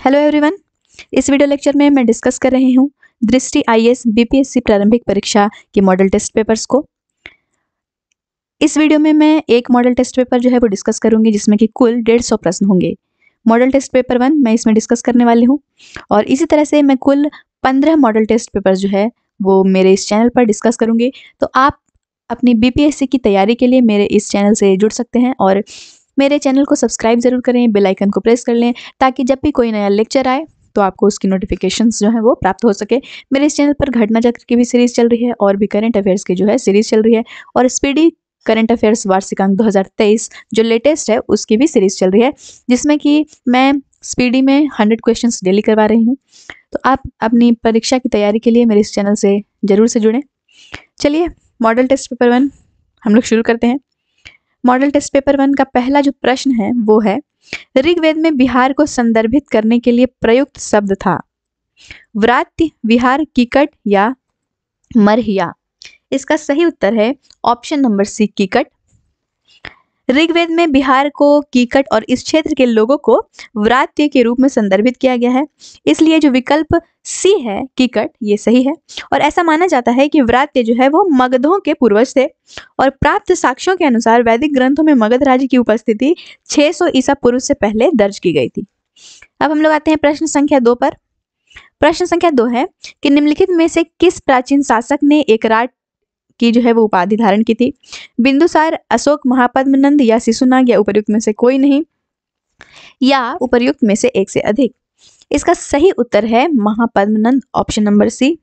Hello everyone. इस video lecture में मैं डिस्कस कर रही हूँ दृष्टि आईएएस बीपीएससी प्रारंभिक परीक्षा के मॉडल टेस्ट पेपर्स को। इस वीडियो में मैं एक मॉडल टेस्ट पेपर जो है वो डिस्कस करूंगी जिसमें कि कुल 150 प्रश्न होंगे। मॉडल टेस्ट पेपर 1 मैं इसमें डिस्कस करने वाली हूँ और इसी तरह से मैं कुल 15 मॉडल टेस्ट पेपर जो है वो मेरे इस चैनल पर डिस्कस करूँगी। तो आप अपनी बीपीएससी की तैयारी के लिए मेरे इस चैनल से जुड़ सकते हैं और मेरे चैनल को सब्सक्राइब ज़रूर करें, बेल आइकन को प्रेस कर लें ताकि जब भी कोई नया लेक्चर आए तो आपको उसकी नोटिफिकेशंस जो है वो प्राप्त हो सके। मेरे इस चैनल पर घटना चक्र की भी सीरीज़ चल रही है और भी करंट अफेयर्स की जो है सीरीज़ चल रही है और स्पीडी करंट अफेयर्स वार्षिकांक 2023 जो लेटेस्ट है उसकी भी सीरीज़ चल रही है जिसमें कि मैं स्पीडी में 100 क्वेश्चंस डेली करवा रही हूँ। तो आप अपनी परीक्षा की तैयारी के लिए मेरे इस चैनल से ज़रूर से जुड़ें। चलिए मॉडल टेस्ट पेपर 1 हम लोग शुरू करते हैं। मॉडल टेस्ट पेपर 1 का पहला जो प्रश्न है वो है, ऋग्वेद में विहार को संदर्भित करने के लिए प्रयुक्त शब्द था व्रात्य, विहार, कीकट या मरहिया। इसका सही उत्तर है option number C, Kikat. Rigveda में बिहार को कीकट और इस क्षेत्र के लोगों को व्रात्य के रूप में संदर्भित किया गया है, इसलिए जो विकल्प सी है कीकट ये सही है। और ऐसा माना जाता है कि व्रात्य जो है वो मगधों के पूर्वज थे और प्राप्त साक्ष्यों के अनुसार वैदिक ग्रंथों में मगध राज्य की उपस्थिति 600 ईसा पूर्व से पहले दर्ज की गई थी। अब हम लोग आते हैं प्रश्न संख्या 2 पर। प्रश्न संख्या 2 है कि निम्नलिखित में से किस प्राचीन शासक ने एक राट की जो है वो उपाधि धारण की थी? बिंदुसार, अशोक, महापद्मनंद या शिशुनाग या उपर्युक्त में से कोई नहीं या उपर्युक्त में से एक से अधिक। इसका सही उत्तर है Mahapadmananda, option number C.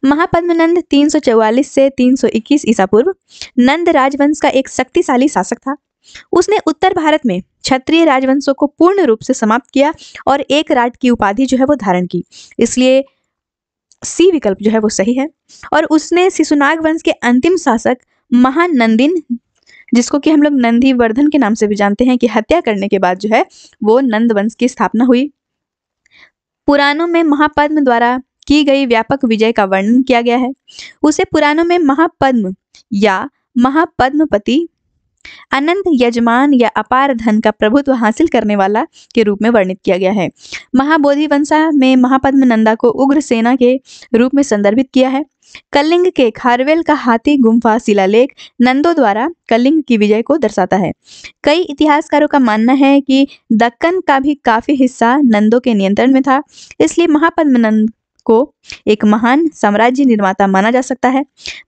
Mahapadmananda 344 से 321 ईसा पूर्व नंद राजवंश का एक शक्तिशाली शासक था। उसने उत्तर भारत में क्षत्रिय राजवंशों को पूर्ण रूप से समाप्त किया और एक राट की उपाधि जो है वो धारण की, इसलिए सी विकल्प जो है वो सही है। और उसने शिशुनाग वंश के अंतिम शासक महानंदिन, जिसको कि हम लोग नंदीवर्धन के नाम से भी जानते हैं, कि हत्या करने के बाद जो है वो नंद वंश की स्थापना हुई। पुराणों में महापद्म द्वारा की गई व्यापक विजय का वर्णन किया गया है। उसे पुराणों में महापद्म या महापद्मपति, अनंत यजमान या अपार धन का प्रभुत्व हासिल करने वाला के रूप में वर्णित किया गया है। महाबोधि वंशा में महापद्मनंदा को उग्र सेना के रूप में संदर्भित किया है। कलिंग के खारवेल का हाथी गुम्फा शिलालेख नंदों द्वारा कलिंग की विजय को दर्शाता है। कई इतिहासकारों का मानना है कि दक्कन का भी काफी हिस्सा नंदों के नियंत्रण में था, इसलिए महापद्मनंद को एक महान साम्राज्य निर्माता माना जा सकता है।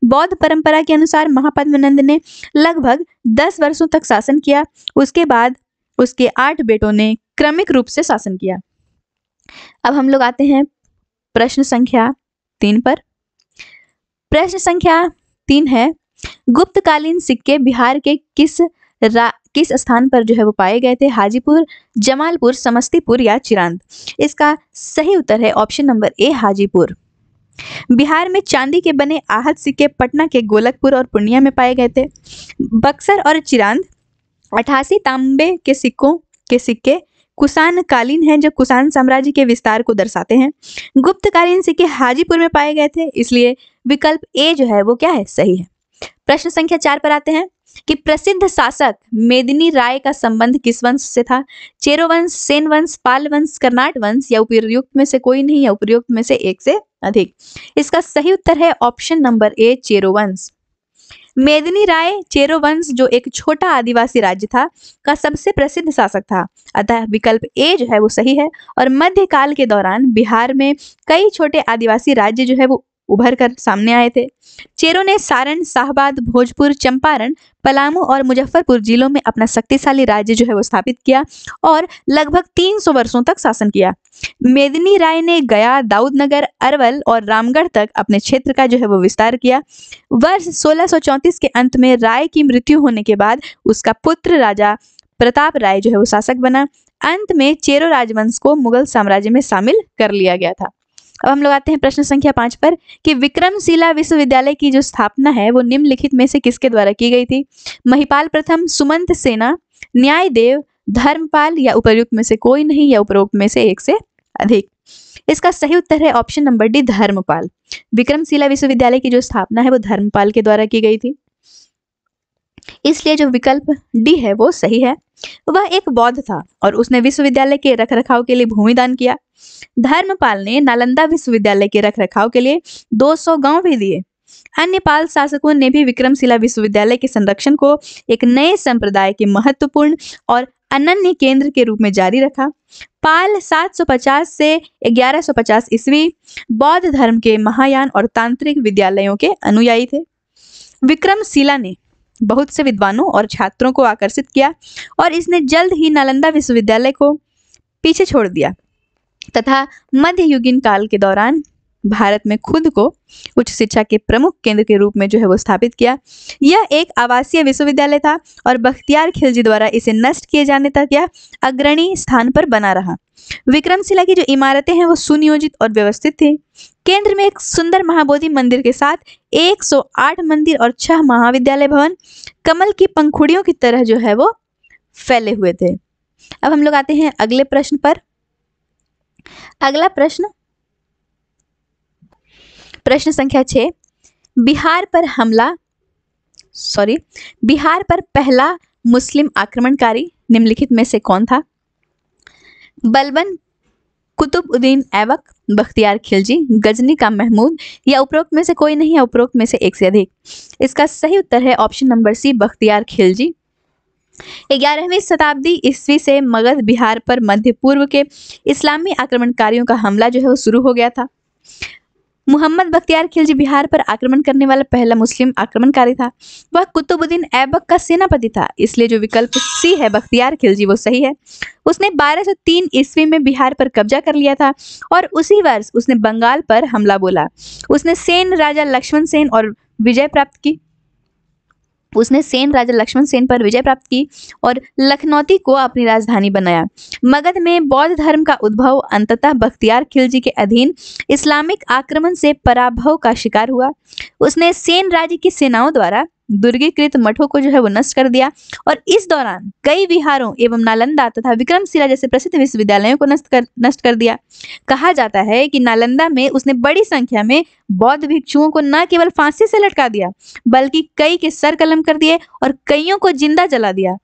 बौद्ध परंपरा के अनुसार महापद्मनंद ने लगभग 10 वर्षों तक शासन किया। उसके बाद उसके 8 बेटों ने क्रमिक रूप से शासन किया। अब हम लोग आते हैं प्रश्न संख्या 3 पर। प्रश्न संख्या 3 है, गुप्तकालीन सिक्के बिहार के किस स्थान पर जो है वो पाए गए थे? हाजीपुर, जमालपुर, समस्तीपुर या चिरांद। इसका सही उत्तर है option number A, Hajipur. Bihar में चांदी के बने आहत सिक्के पटना के गोलकपुर और पूर्णिया में पाए गए थे। बक्सर और चिरांद 88 तांबे के सिक्के कुषाण कालीन हैं जो कुषाण साम्राज्य के विस्तार को दर्शाते हैं। गुप्तकालीन सिक्के हाजीपुर में पाए गए थे, इसलिए विकल्प ए जो है वो क्या है? सही है। प्रश्न संख्या 4 पर आते हैं कि प्रसिद्ध शासक मेदिनी राय का संबंध किस वंश से था? चेरो वंश, सेन वंश, पाल वंश, कर्नाट वंश या उपर्युक्त में से कोई नहीं या उपर्युक्त में से एक से अधिक। इसका सही उत्तर है ऑप्शन नंबर ए, चेरो वंश। मेदिनी राय चेरो वंश जो एक छोटा आदिवासी राज्य था का सबसे प्रसिद्ध शासक था, अतः विकल्प ए जो है वो सही है। और मध्यकाल के दौरान बिहार में कई छोटे आदिवासी राज्य जो है वो उभर कर सामने आए थे। चेरो ने सारण, शाहबाद, भोजपुर, चंपारण, पलामू और मुजफ्फरपुर जिलों में अपना शक्तिशाली राज्य जो है वो स्थापित किया और लगभग 300 वर्षों तक शासन किया। मेदिनी राय ने गया, दाऊदनगर, अरवल और रामगढ़ तक अपने क्षेत्र का जो है वो विस्तार किया। वर्ष 1634 के अंत में राय की मृत्यु होने के बाद उसका पुत्र राजा प्रताप राय जो है वो शासक बना। अंत में चेरो राजवंश को मुगल साम्राज्य में शामिल कर लिया गया था। अब हम लोग आते हैं प्रश्न संख्या 5 पर कि विक्रमशिला विश्वविद्यालय की जो स्थापना है वो निम्नलिखित में से किसके द्वारा की गई थी? महिपाल प्रथम, सुमंत सेना, न्यायदेव, धर्मपाल या उपर्युक्त में से कोई नहीं या उपरोक्त में से एक से अधिक। इसका सही उत्तर है option number D, Dharmapal. Vikramshila विश्वविद्यालय की जो स्थापना है वो धर्मपाल के द्वारा की गई थी। इसलिए जो विकल्प डी है वो सही है। वह एक बौद्ध था और उसने विश्वविद्यालय के रखरखाव के लिए भूमि दान किया। धर्मपाल ने नालंदा विश्वविद्यालय के रखरखाव के लिए 200 गांव भी दिए। अन्य पाल शासकों ने भी विक्रमशिला विश्वविद्यालय के संरक्षण को एक नए संप्रदाय के महत्वपूर्ण और अनन्य केंद्र के रूप में जारी रखा। पाल 750 से 1150 ईस्वी बौद्ध धर्म के महायान और तांत्रिक विद्यालयों के अनुयायी थे। विक्रमशिला ने बहुत से विद्वानों और छात्रों को आकर्षित किया और इसने जल्द ही नालंदा विश्वविद्यालय को पीछे छोड़ दिया तथा मध्ययुगीन काल के दौरान भारत में खुद को उच्च शिक्षा के प्रमुख केंद्र के रूप में जो है वो स्थापित किया। यह एक आवासीय विश्वविद्यालय था और बख्तियार खिलजी द्वारा इसे नष्ट किए जाने तक यह अग्रणी स्थान पर बना रहा। विक्रमशिला की जो इमारतें हैं वो सुनियोजित और व्यवस्थित थी। केंद्र में एक सुंदर महाबोधि मंदिर के साथ 108 मंदिर और 6 महाविद्यालय भवन कमल की पंखुड़ियों की तरह जो है वो फैले हुए थे। अब हम लोग आते हैं अगले प्रश्न पर। अगला प्रश्न संख्या 6। बिहार पर पहला मुस्लिम आक्रमणकारी निम्नलिखित में से कौन था? बलबन कुतुबुद्दीन ऐबक, बख्तियार खिलजी, गजनी का महमूद या उपरोक्त में से कोई नहीं या उपरोक्त में से एक से अधिक। इसका सही उत्तर है option number C, Bakhtiyar Khilji. 11वीं शताब्दी ईस्वी से मगध बिहार पर मध्य पूर्व के इस्लामी आक्रमणकारियों का हमला जो है वो शुरू हो गया था। मुहम्मद बख्तियार खिलजी बिहार पर आक्रमण करने वाला पहला मुस्लिम आक्रमणकारी था। वह कुतुबुद्दीन ऐबक का सेनापति था, इसलिए जो विकल्प सी है बख्तियार खिलजी वो सही है। उसने 1203 ईस्वी में बिहार पर कब्जा कर लिया था और उसी वर्ष उसने बंगाल पर हमला बोला। उसने सेन राजा लक्ष्मण सेन पर विजय प्राप्त की और लखनौती को अपनी राजधानी बनाया। मगध में बौद्ध धर्म का उद्भव अंततः बख्तियार खिलजी के अधीन इस्लामिक आक्रमण से पराभव का शिकार हुआ। उसने सेन राज्य की सेनाओं द्वारा दुर्गीकृत मठों को जो है वो नष्ट कर दिया और इस दौरान कई विहारों एवं नालंदा तथा विक्रमशिला जैसे प्रसिद्ध विश्वविद्यालयों को नष्ट कर दिया। कहा जाता है कि नालंदा में उसने बड़ी संख्या में बौद्ध भिक्षुओं को न केवल फांसी से लटका दिया बल्कि कई के सर कलम कर दिए और कईयों को जिंदा जला दिया।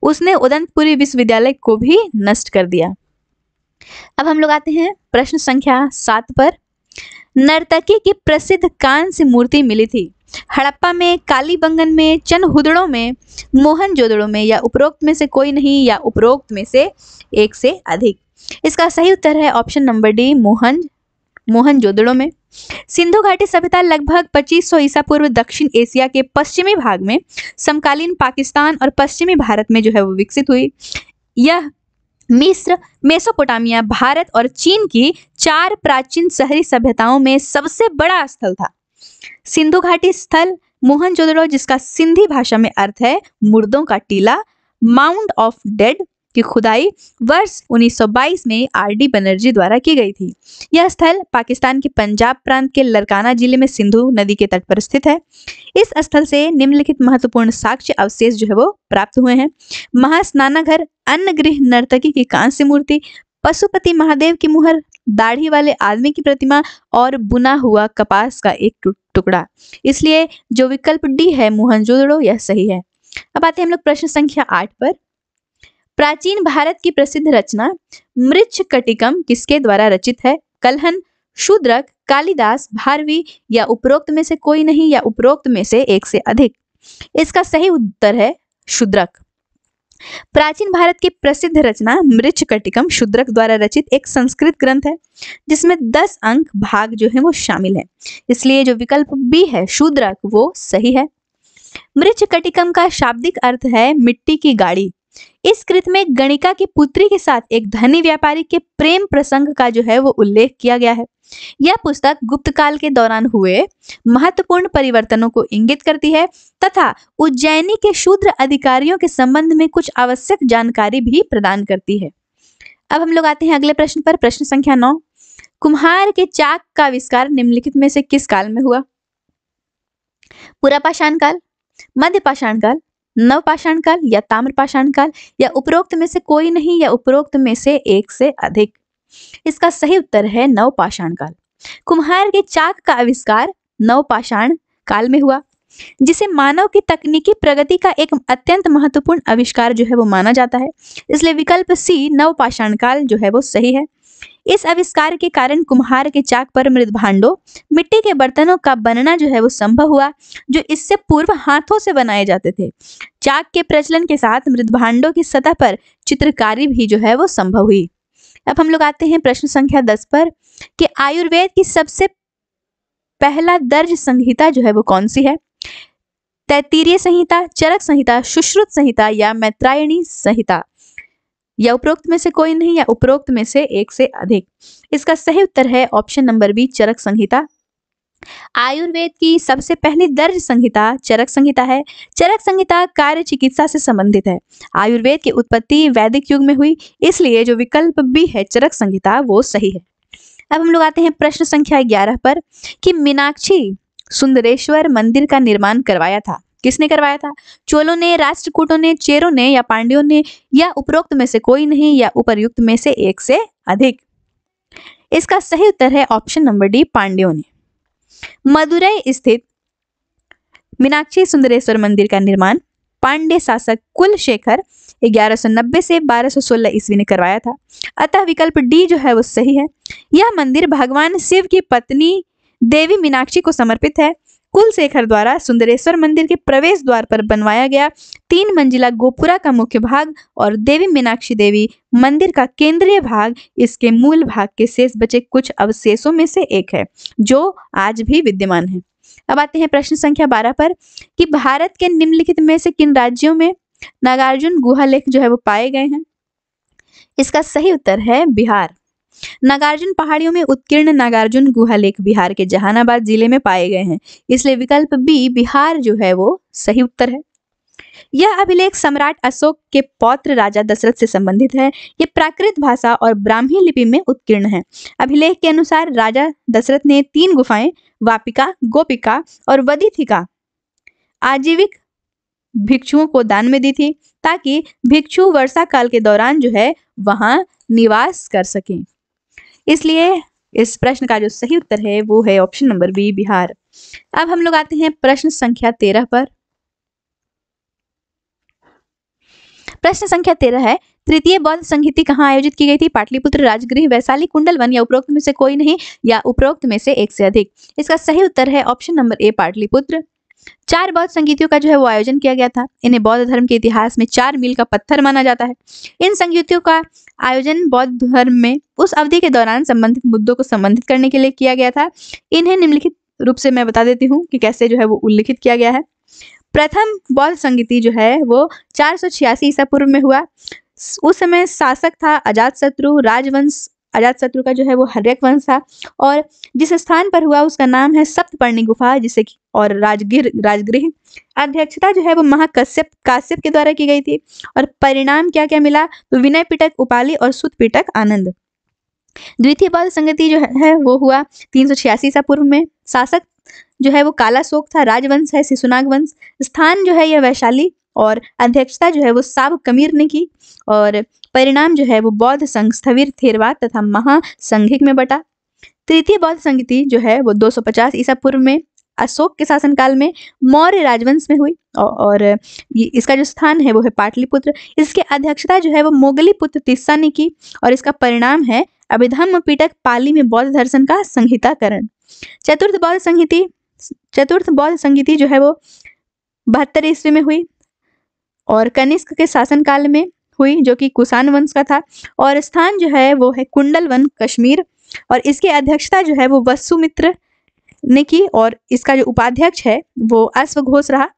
उसने उदंतपुरी विश्वविद्यालय को भी नष्ट कर दिया। अब हम लोग आते हैं प्रश्न संख्या 7 पर। नर्तकी की प्रसिद्ध कांस्य मूर्ति मिली थी हड़प्पा में, कालीबंगन में, चनहुदड़ो में, मोहनजोदड़ो में या उपरोक्त में से कोई नहीं या उपरोक्त में से एक से अधिक। इसका सही उत्तर है ऑप्शन नंबर डी, मोहनजोदड़ो में। सिंधु घाटी सभ्यता लगभग 2500 ईसा पूर्व दक्षिण एशिया के पश्चिमी भाग में समकालीन पाकिस्तान और पश्चिमी भारत में जो है वो विकसित हुई। यह मिस्र, मेसोपोटामिया, भारत और चीन की 4 प्राचीन शहरी सभ्यताओं में सबसे बड़ा स्थल था। सिंधु घाटी स्थल मोहनजोदड़ो, जिसका सिंधी भाषा में अर्थ है मुर्दों का टीला, माउंड ऑफ डेड की खुदाई वर्ष 1922 में आर.डी. बनर्जी द्वारा की गई थी। यह स्थल पाकिस्तान के पंजाब प्रांत के लरकाना जिले में सिंधु नदी के तट पर स्थित है। इस स्थल से निम्नलिखित महत्वपूर्ण साक्ष्य अवशेष जो है वो प्राप्त हुए हैं। महास्नानाघर, अन्नगृह, नर्तकी की कांस्य मूर्ति, पशुपति महादेव की मुहर, दाढ़ी वाले आदमी की प्रतिमा और बुना हुआ कपास का एक टुकड़ा। इसलिए जो विकल्प डी है मोहनजोदड़ो यह सही है। अब आते हैं हम लोग प्रश्न संख्या 8 पर। प्राचीन भारत की प्रसिद्ध रचना मृच्छकटिकम किसके द्वारा रचित है? कल्हन, शूद्रक, कालिदास, भारवी या उपरोक्त में से कोई नहीं या उपरोक्त में से एक से अधिक। इसका सही उत्तर है शूद्रक। प्राचीन भारत की प्रसिद्ध रचना मृच्छकटिकम शूद्रक द्वारा रचित एक संस्कृत ग्रंथ है जिसमें 10 अंक भाग जो है वो शामिल है। इसलिए जो विकल्प बी है शूद्रक वो सही है। मृच्छकटिकम का शाब्दिक अर्थ है मिट्टी की गाड़ी। इस कृत में गणिका की पुत्री के साथ एक धनी व्यापारी के प्रेम प्रसंग का जो है वो उल्लेख किया गया है। यह पुस्तक गुप्त काल के दौरान हुए महत्वपूर्ण परिवर्तनों को इंगित करती है तथा उज्जैनी के शूद्र अधिकारियों के संबंध में कुछ आवश्यक जानकारी भी प्रदान करती है। अब हम लोग आते हैं अगले प्रश्न पर। प्रश्न संख्या 9। कुम्हार के चाक का आविष्कार निम्नलिखित में से किस काल में हुआ? पुरापाषाण काल, मध्यपाषाण काल, नवपाषाण काल या ताम्रपाषाण काल या उपरोक्त में से कोई नहीं या उपरोक्त में से एक से अधिक। इसका सही उत्तर है नवपाषाण काल। कुम्हार के चाक का आविष्कार नवपाषाण काल में हुआ। जिसे मानव की तकनीकी प्रगति का एक अत्यंत महत्वपूर्ण आविष्कार जो है वो माना जाता है। इसलिए विकल्प सी नवपाषाण काल जो है वो सही है। इस आविष्कार के कारण कुम्हार के चाक पर मृद भांडों, मिट्टी के बर्तनों का बनना जो है वो संभव हुआ, जो इससे पूर्व हाथों से बनाए जाते थे। चाक के प्रचलन के साथ मृद भांडों की सतह पर चित्रकारी भी जो है वो संभव हुई। अब हम लोग आते हैं प्रश्न संख्या 10 पर कि आयुर्वेद की सबसे पहला दर्ज संहिता जो है वो कौन सी है? तैत्तिरीय संहिता, चरक संहिता, सुश्रुत संहिता या मैत्रायणी संहिता? या उपरोक्त में से कोई नहीं या उपरोक्त में से एक से अधिक? इसका सही उत्तर है ऑप्शन नंबर बी, चरक संहिता। आयुर्वेद की सबसे पहली दर्ज संहिता चरक संहिता है। चरक संहिता कार्य चिकित्सा से संबंधित है। आयुर्वेद की उत्पत्ति वैदिक युग में हुई, इसलिए जो विकल्प बी है चरक संहिता वो सही है। अब हम लोग आते हैं प्रश्न संख्या 11 पर कि मीनाक्षी सुंदरेश्वर मंदिर का निर्माण करवाया था। किसने करवाया था? चोलों ने, राष्ट्रकूटों ने, चेरों ने या पांड्यों ने? या उपरोक्त में से कोई नहीं या उपर्युक्त में से एक से अधिक? इसका सही उत्तर है ऑप्शन नंबर डी, पांड्यों ने। मदुरई स्थित मीनाक्षी सुंदरेश्वर मंदिर का निर्माण पांड्य शासक कुलशेखर 1190 से 1216 ईस्वी ने करवाया था। अतः विकल्प डी जो है वो सही है। यह मंदिर भगवान शिव की पत्नी देवी मीनाक्षी को समर्पित है। कुलशेखर द्वारा सुंदरेश्वर मंदिर के प्रवेश द्वार पर बनवाया गया 3 मंजिला गोपुरा का मुख्य भाग और देवी मीनाक्षी देवी मंदिर का केंद्रीय भाग इसके मूल भाग के शेष बचे कुछ अवशेषों में से एक है, जो आज भी विद्यमान है। अब आते हैं प्रश्न संख्या 12 पर कि भारत के निम्नलिखित में से किन राज्यों में नागार्जुन गुहा लेख जो है वो पाए गए हैं? इसका सही उत्तर है बिहार। नागार्जुन पहाड़ियों में उत्कीर्ण नागार्जुन गुहा लेख बिहार के जहानाबाद जिले में पाए गए हैं, इसलिए विकल्प बी बिहार जो है वो सही उत्तर है। यह अभिलेख सम्राट अशोक के पौत्र राजा दशरथ से संबंधित है। यह प्राकृत भाषा और ब्राह्मी लिपि में उत्कीर्ण है। अभिलेख के अनुसार राजा दशरथ ने 3 गुफाएं वापिका, गोपिका और वदिथिका आजीविक भिक्षुओं को दान में दी थी, ताकि भिक्षु वर्षा काल के दौरान जो है वहां निवास कर सकें। इसलिए इस प्रश्न का जो सही उत्तर है वो है ऑप्शन नंबर बी, बिहार। अब हम लोग आते हैं प्रश्न संख्या 13 पर। प्रश्न संख्या 13 है, तृतीय बौद्ध संहिता कहाँ आयोजित की गई थी? पाटलिपुत्र, राजगृह, वैशाली, कुंडलवन या उपरोक्त में से कोई नहीं या उपरोक्त में से एक से अधिक? इसका सही उत्तर है ऑप्शन नंबर ए, पाटलिपुत्र। 4 बौद्ध संगीतियों का जो है वो आयोजन किया गया था। इन्हें बौद्ध धर्म के इतिहास में 4 मील का पत्थर माना जाता है। इन संगीतियों का आयोजन बौद्ध धर्म में उस अवधि के दौरान संबंधित मुद्दों को संबंधित करने के लिए किया गया था। इन्हें निम्नलिखित रूप से मैं बता देती हूँ कि कैसे जो है वो उल्लिखित किया गया है। प्रथम बौद्ध संगीति जो है वो 486 ईसा पूर्व में हुआ। उस समय शासक था अजातशत्रु राजवंश। अजातशत्रु का जो है वो हर्यक वंश था और जिस स्थान पर हुआ उसका नाम है सप्तपर्णी गुफा, जिसे और राजगृह अध्यक्षता जो है वो काश्यप के द्वारा की गई थी। और परिणाम क्या क्या मिला? तो विनय पिटक उपालि और सुत पिटक आनंद। द्वितीय बौद्ध संगति जो है वो हुआ 386 ईसा पूर्व में। शासक जो है वो कालाशोक था, राजवंश है शिशुनाग वंश। स्थान जो है यह वैशाली और अध्यक्षता जो है वो साब कमीर ने की। और परिणाम जो है वो बौद्ध संघ स्थविर, थेरवाद तथा महासंघिक में बटा। तृतीय बौद्ध संगति जो है वो 250 ईसा पूर्व में अशोक के शासनकाल में मौर्य राजवंश में हुई और इसका जो स्थान है वो है पाटलिपुत्र। इसके अध्यक्षता जो है वो मोगली पुत्र तिस्सा ने की और इसका परिणाम है अभिधम्म पिटक पाली में बौद्ध दर्शन का संहिताकरण। चतुर्थ बौद्ध संगीति जो है वो 72 ईस्वी में हुई और कनिष्क के शासनकाल में हुई, जो कि कुषाण वंश का था। और स्थान जो है वो है कुंडलवन, कश्मीर। और इसकी अध्यक्षता जो है वो वसुमित्र ने की और इसका जो उपाध्यक्ष है वो अश्वघोष रहा।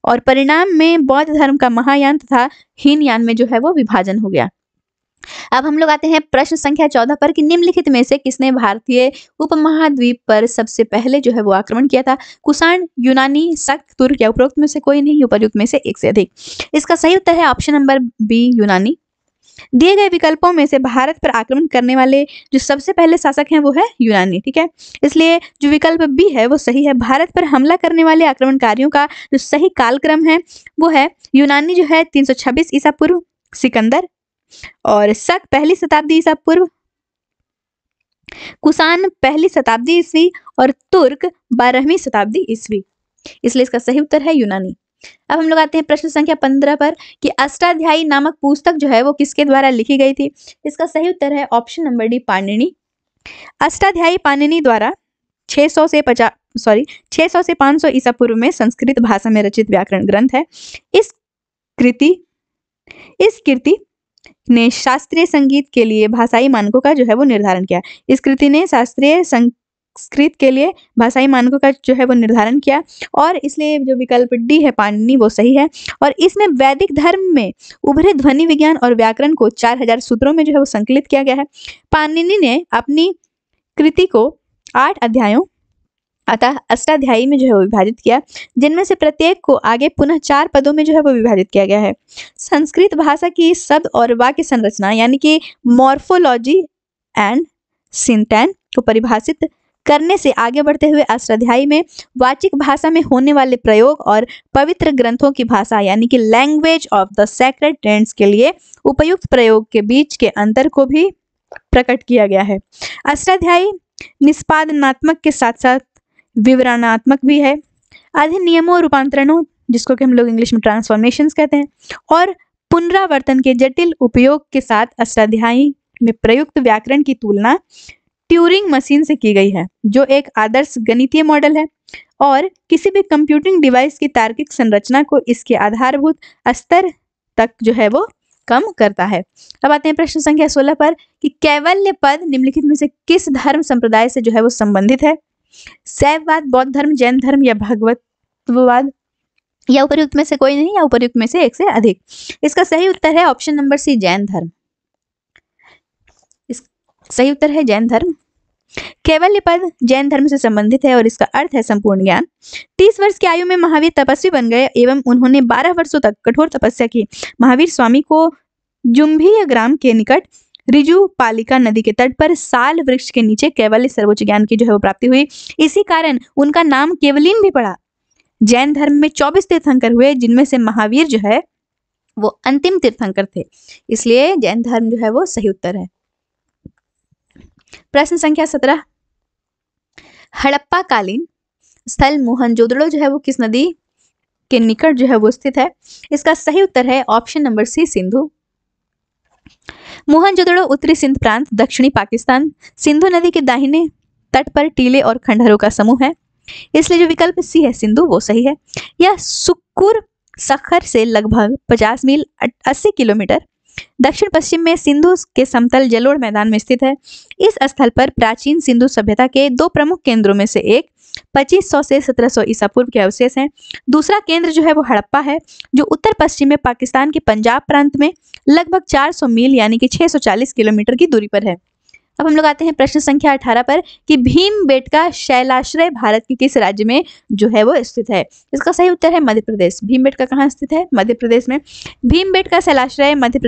और परिणाम में बौद्ध धर्म का महायान तथा हीनयान में जो है वो विभाजन हो गया। अब हम लोग आते हैं प्रश्न संख्या 14 पर कि निम्नलिखित में से किसने भारतीय उपमहाद्वीप पर सबसे पहले जो है वो आक्रमण किया था? कुषाण, यूनानी, शक, तुर्क या उपरोक्त में से कोई नहीं, उपयुक्त में से एक से अधिक? इसका सही उत्तर है ऑप्शन नंबर बी, यूनानी। दिए गए विकल्पों में से भारत पर आक्रमण करने वाले जो सबसे पहले शासक हैं वो है यूनानी, ठीक है। इसलिए जो विकल्प बी है वो सही है। भारत पर हमला करने वाले आक्रमणकारियों का जो सही कालक्रम है वो है यूनानी जो है 326 ईसा पूर्व सिकंदर, और शक 1ली शताब्दी ईसा पूर्व, कुषाण 1ली शताब्दी ईस्वी और तुर्क 12वीं शताब्दी ईस्वी। इसलिए इसका सही उत्तर है यूनानी। अब हम लोग आते हैं प्रश्न संख्या 15 पर कि अष्टाध्यायी नामक पुस्तक जो है वो किसके द्वारा लिखी गई थी। इसका सही उत्तर है option number D, Panini. Ashtadhyayi Panini द्वारा 600 से 500 ईसा पूर्व में संस्कृत भाषा में रचित व्याकरण ग्रंथ है। इस कृति ने शास्त्रीय संगीत के लिए भाषाई मानकों का जो है वो निर्धारण किया। इस कृति ने शास्त्रीय संस्कृत के लिए भाषाई मानकों का जो है वो निर्धारण किया, और इसलिए जो विकल्प डी है पाणिनि वो सही है। और इसमें वैदिक धर्म में उभरे ध्वनि विज्ञान और व्याकरण को 4000 सूत्रों में जो है वो संकलित किया गया है। पाणिनि ने अपनी कृति को 8 अध्यायों अतः अष्टाध्यायी में जो है वो विभाजित किया, जिनमें से प्रत्येक को आगे पुनः 4 पदों में जो है वो विभाजित किया गया है। संस्कृत भाषा की शब्द और वाक्य संरचना यानी कि मॉर्फोलॉजी एंड सिंटैक्स को परिभाषित करने से आगे बढ़ते हुए अष्टाध्यायी में वाचिक भाषा में होने वाले प्रयोग और पवित्र ग्रंथों की भाषा यानी कि language of the sacred text के लिए उपयुक्त प्रयोग के बीच के अंतर को भी प्रकट किया गया है। अष्टाध्यायी निष्पादनात्मक के साथ साथ विवरणात्मक भी है। अधिनियमों, रूपांतरणों जिसको कि हम लोग इंग्लिश में ट्रांसफॉर्मेशंस कहते हैं, और पुनरावर्तन के जटिल उपयोग के साथ अष्टाध्यायी में प्रयुक्त व्याकरण की तुलना ट्यूरिंग मशीन से की गई है, जो एक आदर्श गणितीय मॉडल है और किसी भी कंप्यूटिंग डिवाइस की तार्किक संरचना को इसके आधारभूत स्तर तक जो है वो कम करता है। अब आते हैं प्रश्न संख्या 16 पर कि कैवल्य पद निम्नलिखित में से किस धर्म संप्रदाय से जो है वो संबंधित है। शैववाद, बौद्ध धर्म, जैन धर्म या भगवतवाद, या उपर्युक्त में से कोई नहीं या उपर्युक्त में से एक से अधिक। इसका सही उत्तर है ऑप्शन नंबर सी, जैन धर्म। सही उत्तर है जैन धर्म। कैवल्य पद जैन धर्म से संबंधित है और इसका अर्थ है संपूर्ण ज्ञान। 30 वर्ष की आयु में महावीर तपस्वी बन गए एवं उन्होंने 12 वर्षों तक कठोर तपस्या की। महावीर स्वामी को जुम्भीय ग्राम के निकट रिजु पालिका नदी के तट पर साल वृक्ष के नीचे कैवल्य सर्वोच्च ज्ञान की जो है वो प्राप्ति हुई। इसी कारण उनका नाम केवलिन भी पड़ा। जैन धर्म में 24 तीर्थंकर हुए, जिनमें से महावीर जो है वो अंतिम तीर्थंकर थे, इसलिए जैन धर्म जो है वो सही उत्तर है। प्रश्न संख्या 17, हड़प्पा कालीन स्थल मोहनजोदड़ो जो है वो किस नदी के निकट जो है वो स्थित है। इसका सही उत्तर है option number C, Sindhu. Mohenjodaro उत्तरी सिंध प्रांत, दक्षिणी पाकिस्तान, सिंधु नदी के दाहिने तट पर टीले और खंडहरों का समूह है, इसलिए जो विकल्प सी है सिंधु वो सही है। यह सुक्कुर सखर से लगभग 50 मील 80 किलोमीटर दक्षिण पश्चिम में सिंधु के समतल जलोढ़ मैदान में स्थित है। इस स्थल पर प्राचीन सिंधु सभ्यता के 2 प्रमुख केंद्रों में से एक 2500 से 1700 ईसा पूर्व के अवशेष हैं। दूसरा केंद्र जो है वो हड़प्पा है, जो उत्तर पश्चिम में पाकिस्तान के पंजाब प्रांत में लगभग 400 मील यानी कि 640 किलोमीटर की दूरी पर है। अब हम लोग आते हैं प्रश्न संख्या 18 पर कि भीमबेटका शैलाश्रय भारत के किस राज्य में जो है वो स्थित है। इसका सही उत्तर है मध्य प्रदेश। भीमबेटका कहाँ स्थित है? मध्य प्रदेश में। भीमबेटका शैलाश्रय मध्य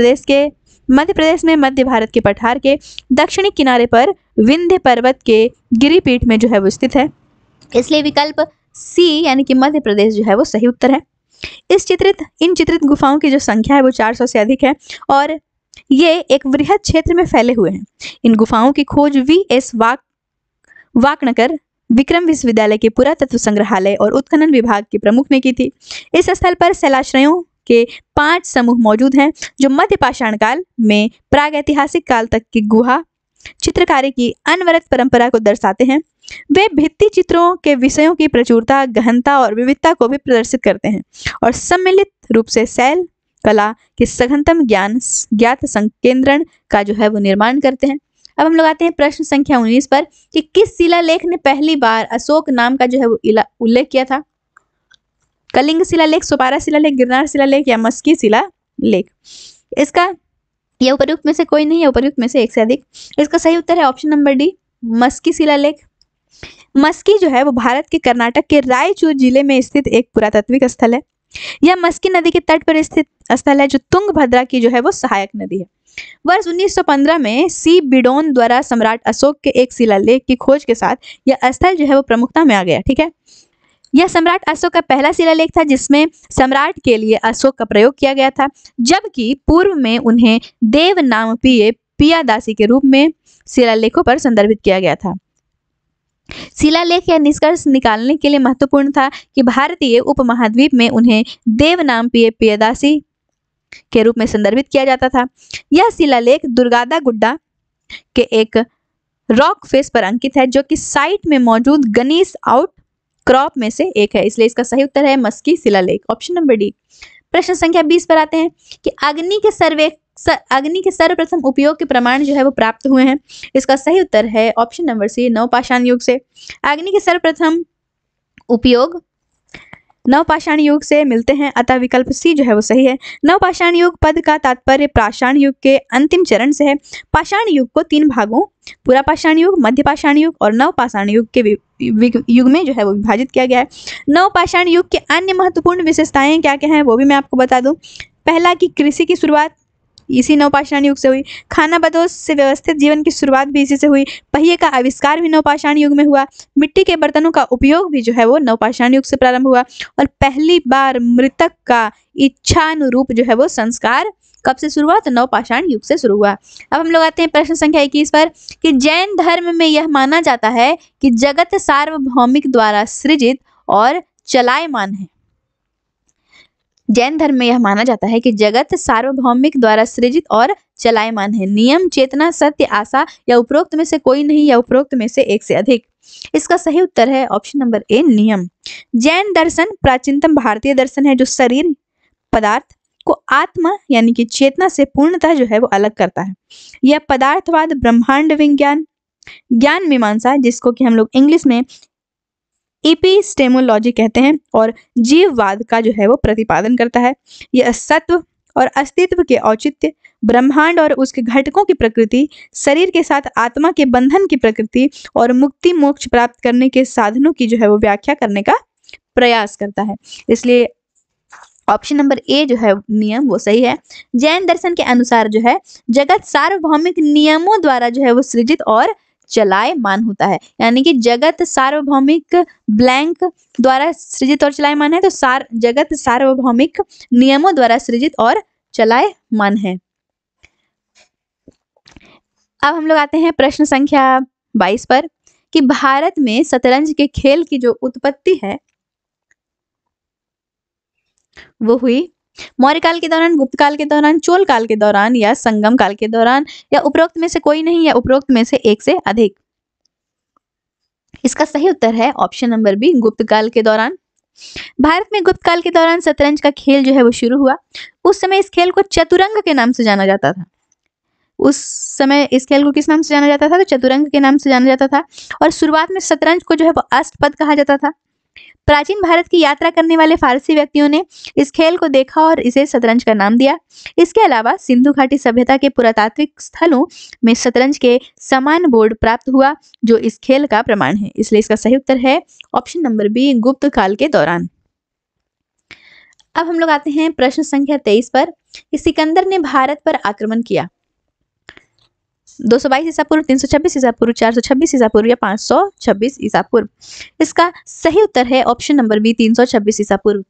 प्रदेश में मध्य भारत के पठार के दक्षिणी किनारे पर विंध्य पर्वत के गिरिपीठ में जो है वो स्थित है, इसलिए विकल्प सी यानी कि मध्य प्रदेश जो है वो सही उत्तर है। इन चित्रित गुफाओं की जो संख्या है वो 400 से अधिक है और ये एक वृहद क्षेत्र में फैले हुए हैं। इन गुफाओं की खोज वी.एस. वाकनकर विक्रम विश्वविद्यालय के पुरातत्व संग्रहालय और उत्खनन विभाग के प्रमुख ने की थी। इस स्थल पर शैलाश्रयों के 5 समूह मौजूद हैं, जो मध्य पाषाण काल में प्रागैतिहासिक काल तक की गुहा चित्रकारी की अनवरत परंपरा को दर्शाते हैं। वे भित्ति चित्रों के विषयों की प्रचुरता, गहनता और विविधता को भी प्रदर्शित करते हैं और सम्मिलित रूप से शैल कला के सघनतम ज्ञात संकेंद्रण का जो है वो निर्माण करते हैं। अब हम लोग आते हैं प्रश्न संख्या 19 पर कि किस शिलालेख ने पहली बार अशोक नाम का जो है वो उल्लेख किया था। कलिंग शिलालेख, सोपारा शिलालेख, गिरनार शिलालेख या मस्की शिलालेख। इसका यह उपर्युक्त में से कोई नहीं है, उपर्युक्त में से एक से अधिक। इसका सही उत्तर है ऑप्शन नंबर डी, मस्की शिलालेख। मस्की जो है वो भारत के कर्नाटक के रायचूर जिले में स्थित एक पुरातात्विक स्थल है। यह मस्की नदी के तट पर स्थित स्थल है, जो तुंगभद्रा की जो है वो सहायक नदी है। वर्ष 1915 में सी बिडोन द्वारा सम्राट अशोक के एक शिलालेख की खोज के साथ यह स्थल जो है वो प्रमुखता में आ गया। ठीक है, यह सम्राट अशोक का पहला शिलालेख था जिसमें सम्राट के लिए अशोक का प्रयोग किया गया था, जबकि पूर्व में उन्हें देवनामप्रिय पियादासी के रूप में शिलालेखों पर संदर्भित किया गया था। शिलालेख या निष्कर्ष निकालने के लिए महत्वपूर्ण था कि भारतीय उपमहाद्वीप में उन्हें देवनामप्रिय प्रियदासी के रूप में संदर्भित किया जाता था। यह शिलालेख दुर्गादा गुड्डा के एक रॉक फेस पर अंकित है, जो कि साइट में मौजूद गणेश आउट क्रॉप में से एक है, इसलिए इसका सही उत्तर है मस्की शिलालेख, ऑप्शन नंबर डी। प्रश्न संख्या 20 पर आते हैं कि अग्नि के सर्वप्रथम उपयोग के प्रमाण जो है वो प्राप्त हुए हैं। इसका सही उत्तर है ऑप्शन नंबर सी, नवपाषाण युग से। अग्नि के सर्वप्रथम उपयोग नवपाषाण युग से मिलते हैं, अतः विकल्प सी जो है वो सही है। नवपाषाण युग पद का तात्पर्य पाषाण युग के अंतिम चरण से है। पाषाण युग को 3 भागों पूरा पाषाण युग, मध्य पाषाण युग और नवपाषाण युग के युग में जो है वो विभाजित किया गया है। नवपाषाण युग के अन्य महत्वपूर्ण विशेषताएं क्या क्या हैं वो भी मैं आपको बता दूं। पहला कि कृषि की शुरुआत इसी नवपाषाण युग से हुई। खाना बदोश से व्यवस्थित जीवन की शुरुआत भी इसी से हुई। पहिए का आविष्कार भी नवपाषाण युग में हुआ। मिट्टी के बर्तनों का उपयोग भी जो है वो नवपाषाण युग से प्रारंभ हुआ। और पहली बार मृतक का इच्छानुरूप जो है वो संस्कार कब से शुरू हुआ? तो नवपाषाण युग से शुरू हुआ। अब हम लोग आते हैं प्रश्न संख्या 21 पर कि जैन धर्म में यह माना जाता है कि जगत सार्वभौमिक द्वारा सृजित और चलायमान है। जैन धर्म में यह माना जाता है कि जगत सार्वभौमिक द्वारा सृजित और चलायमान है। नियम, चेतना, सत्य, आशा या उपरोक्त में से कोई नहीं या उपरोक्त में से एक से अधिक। इसका सही उत्तर है ऑप्शन नंबर ए, नियम। जैन दर्शन प्राचीनतम भारतीय दर्शन है जो शरीर पदार्थ को आत्मा यानी कि चेतना से पूर्णतः जो है वो अलग करता है। यह पदार्थवाद, ब्रह्मांड विज्ञान, ज्ञान मीमांसा जिसको कि हम लोग इंग्लिश में एपिस्टेमोलॉजी कहते हैं, और जीववाद का जो है वो प्रतिपादन करता है। यह सत्व और अस्तित्व के औचित्य, ब्रह्मांड और उसके घटकों की प्रकृति, शरीर के साथ आत्मा के बंधन की प्रकृति और मुक्ति मोक्ष प्राप्त करने के साधनों की जो है वो व्याख्या करने का प्रयास करता है। इसलिए ऑप्शन नंबर ए जो है नियम वो सही है। जैन दर्शन के अनुसार जो है जगत सार्वभौमिक नियमों द्वारा जो है वो सृजित और चलायमान होता है। यानी कि जगत सार्वभौमिक ब्लैंक द्वारा सृजित और चलायमान है, तो जगत सार्वभौमिक नियमों द्वारा सृजित और चलायमान है। अब हम लोग आते हैं प्रश्न संख्या 22 पर कि भारत में शतरंज के खेल की जो उत्पत्ति है वो हुई मौर्य काल के दौरान, गुप्त काल के दौरान, चोल काल के दौरान या संगम काल के दौरान, या उपरोक्त में से कोई नहीं या उपरोक्त में से एक से अधिक। इसका सही उत्तर है ऑप्शन नंबर बी, गुप्त काल के दौरान। भारत में गुप्त काल के दौरान शतरंज का खेल जो है वो शुरू हुआ। उस समय इस खेल को चतुरंग के नाम से जाना जाता था। उस समय इस खेल को किस नाम से जाना जाता था? तो चतुरंग के नाम से जाना जाता था। और शुरुआत में शतरंज को जो है वो अष्टपद कहा जाता था। प्राचीन भारत की यात्रा करने वाले फारसी व्यक्तियों ने इस खेल को देखा और इसे शतरंज का नाम दिया। इसके अलावा सिंधु घाटी सभ्यता के पुरातात्विक स्थलों में शतरंज के समान बोर्ड प्राप्त हुआ जो इस खेल का प्रमाण है। इसलिए इसका सही उत्तर है ऑप्शन नंबर बी, गुप्त काल के दौरान। अब हम लोग आते हैं प्रश्न संख्या 23 पर कि सिकंदर ने भारत पर आक्रमण किया 222 ईसा पूर्व, 326 ईसा पूर्व, 426 ईसा पूर्व या 526 ईसा पूर्व। इसका सही उत्तर है ऑप्शन नंबर बी, 326 ईसा पूर्व।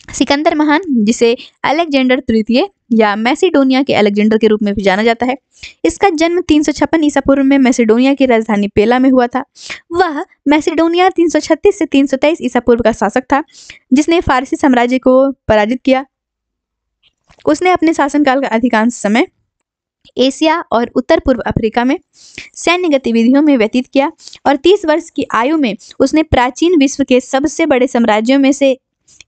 सिकंदर महान, जिसे अलेक्जेंडर तृतीय या मैसिडोनिया के अलेक्जेंडर के रूप में भी जाना जाता है, इसका जन्म 356 ईसा पूर्व में मैसिडोनिया की राजधानी पेला में हुआ था। वह मैसिडोनिया 336 से 323 ईसा पूर्व का शासक था जिसने फारसी साम्राज्य को पराजित किया। उसने अपने शासनकाल का अधिकांश समय एशिया और उत्तर पूर्व अफ्रीका में सैन्य गतिविधियों में व्यतीत किया और 30 वर्ष की आयु में उसने प्राचीन विश्व के सबसे बड़े साम्राज्यों में से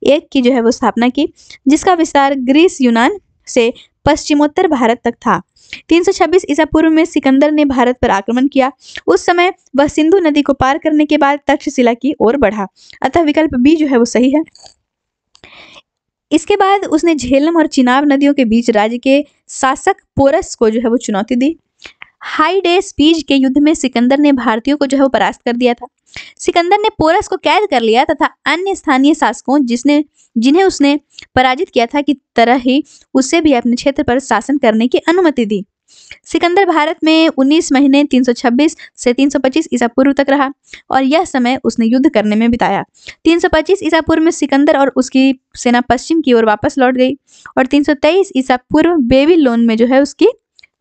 एक की जो है वो स्थापना की, जिसका विस्तार ग्रीस, यूनान से पश्चिमोत्तर भारत तक था। 326 ईसा पूर्व में सिकंदर ने भारत पर आक्रमण किया। उस समय वह सिंधु नदी को पार करने के बाद तक्षशिला की ओर बढ़ा, अतः विकल्प बी जो है वो सही है। इसके बाद उसने झेलम और चिनाब नदियों के बीच राज्य के शासक पोरस को जो है वो चुनौती दी। हाइडेस्पीज के युद्ध में सिकंदर ने भारतीयों को जो है वो परास्त कर दिया था। सिकंदर ने पोरस को कैद कर लिया तथा अन्य स्थानीय शासकों जिन्हें उसने पराजित किया था की तरह ही उसे भी अपने क्षेत्र पर शासन करने की अनुमति दी। सिकंदर भारत में 19 महीने 326 से 325 ईसा पूर्व तक रहा और यह समय उसने युद्ध करने में बिताया। 325 ईसा पूर्व में सिकंदर और उसकी सेना पश्चिम की ओर वापस लौट गई और 323 ईसा पूर्व बेबीलोन में जो है उसकी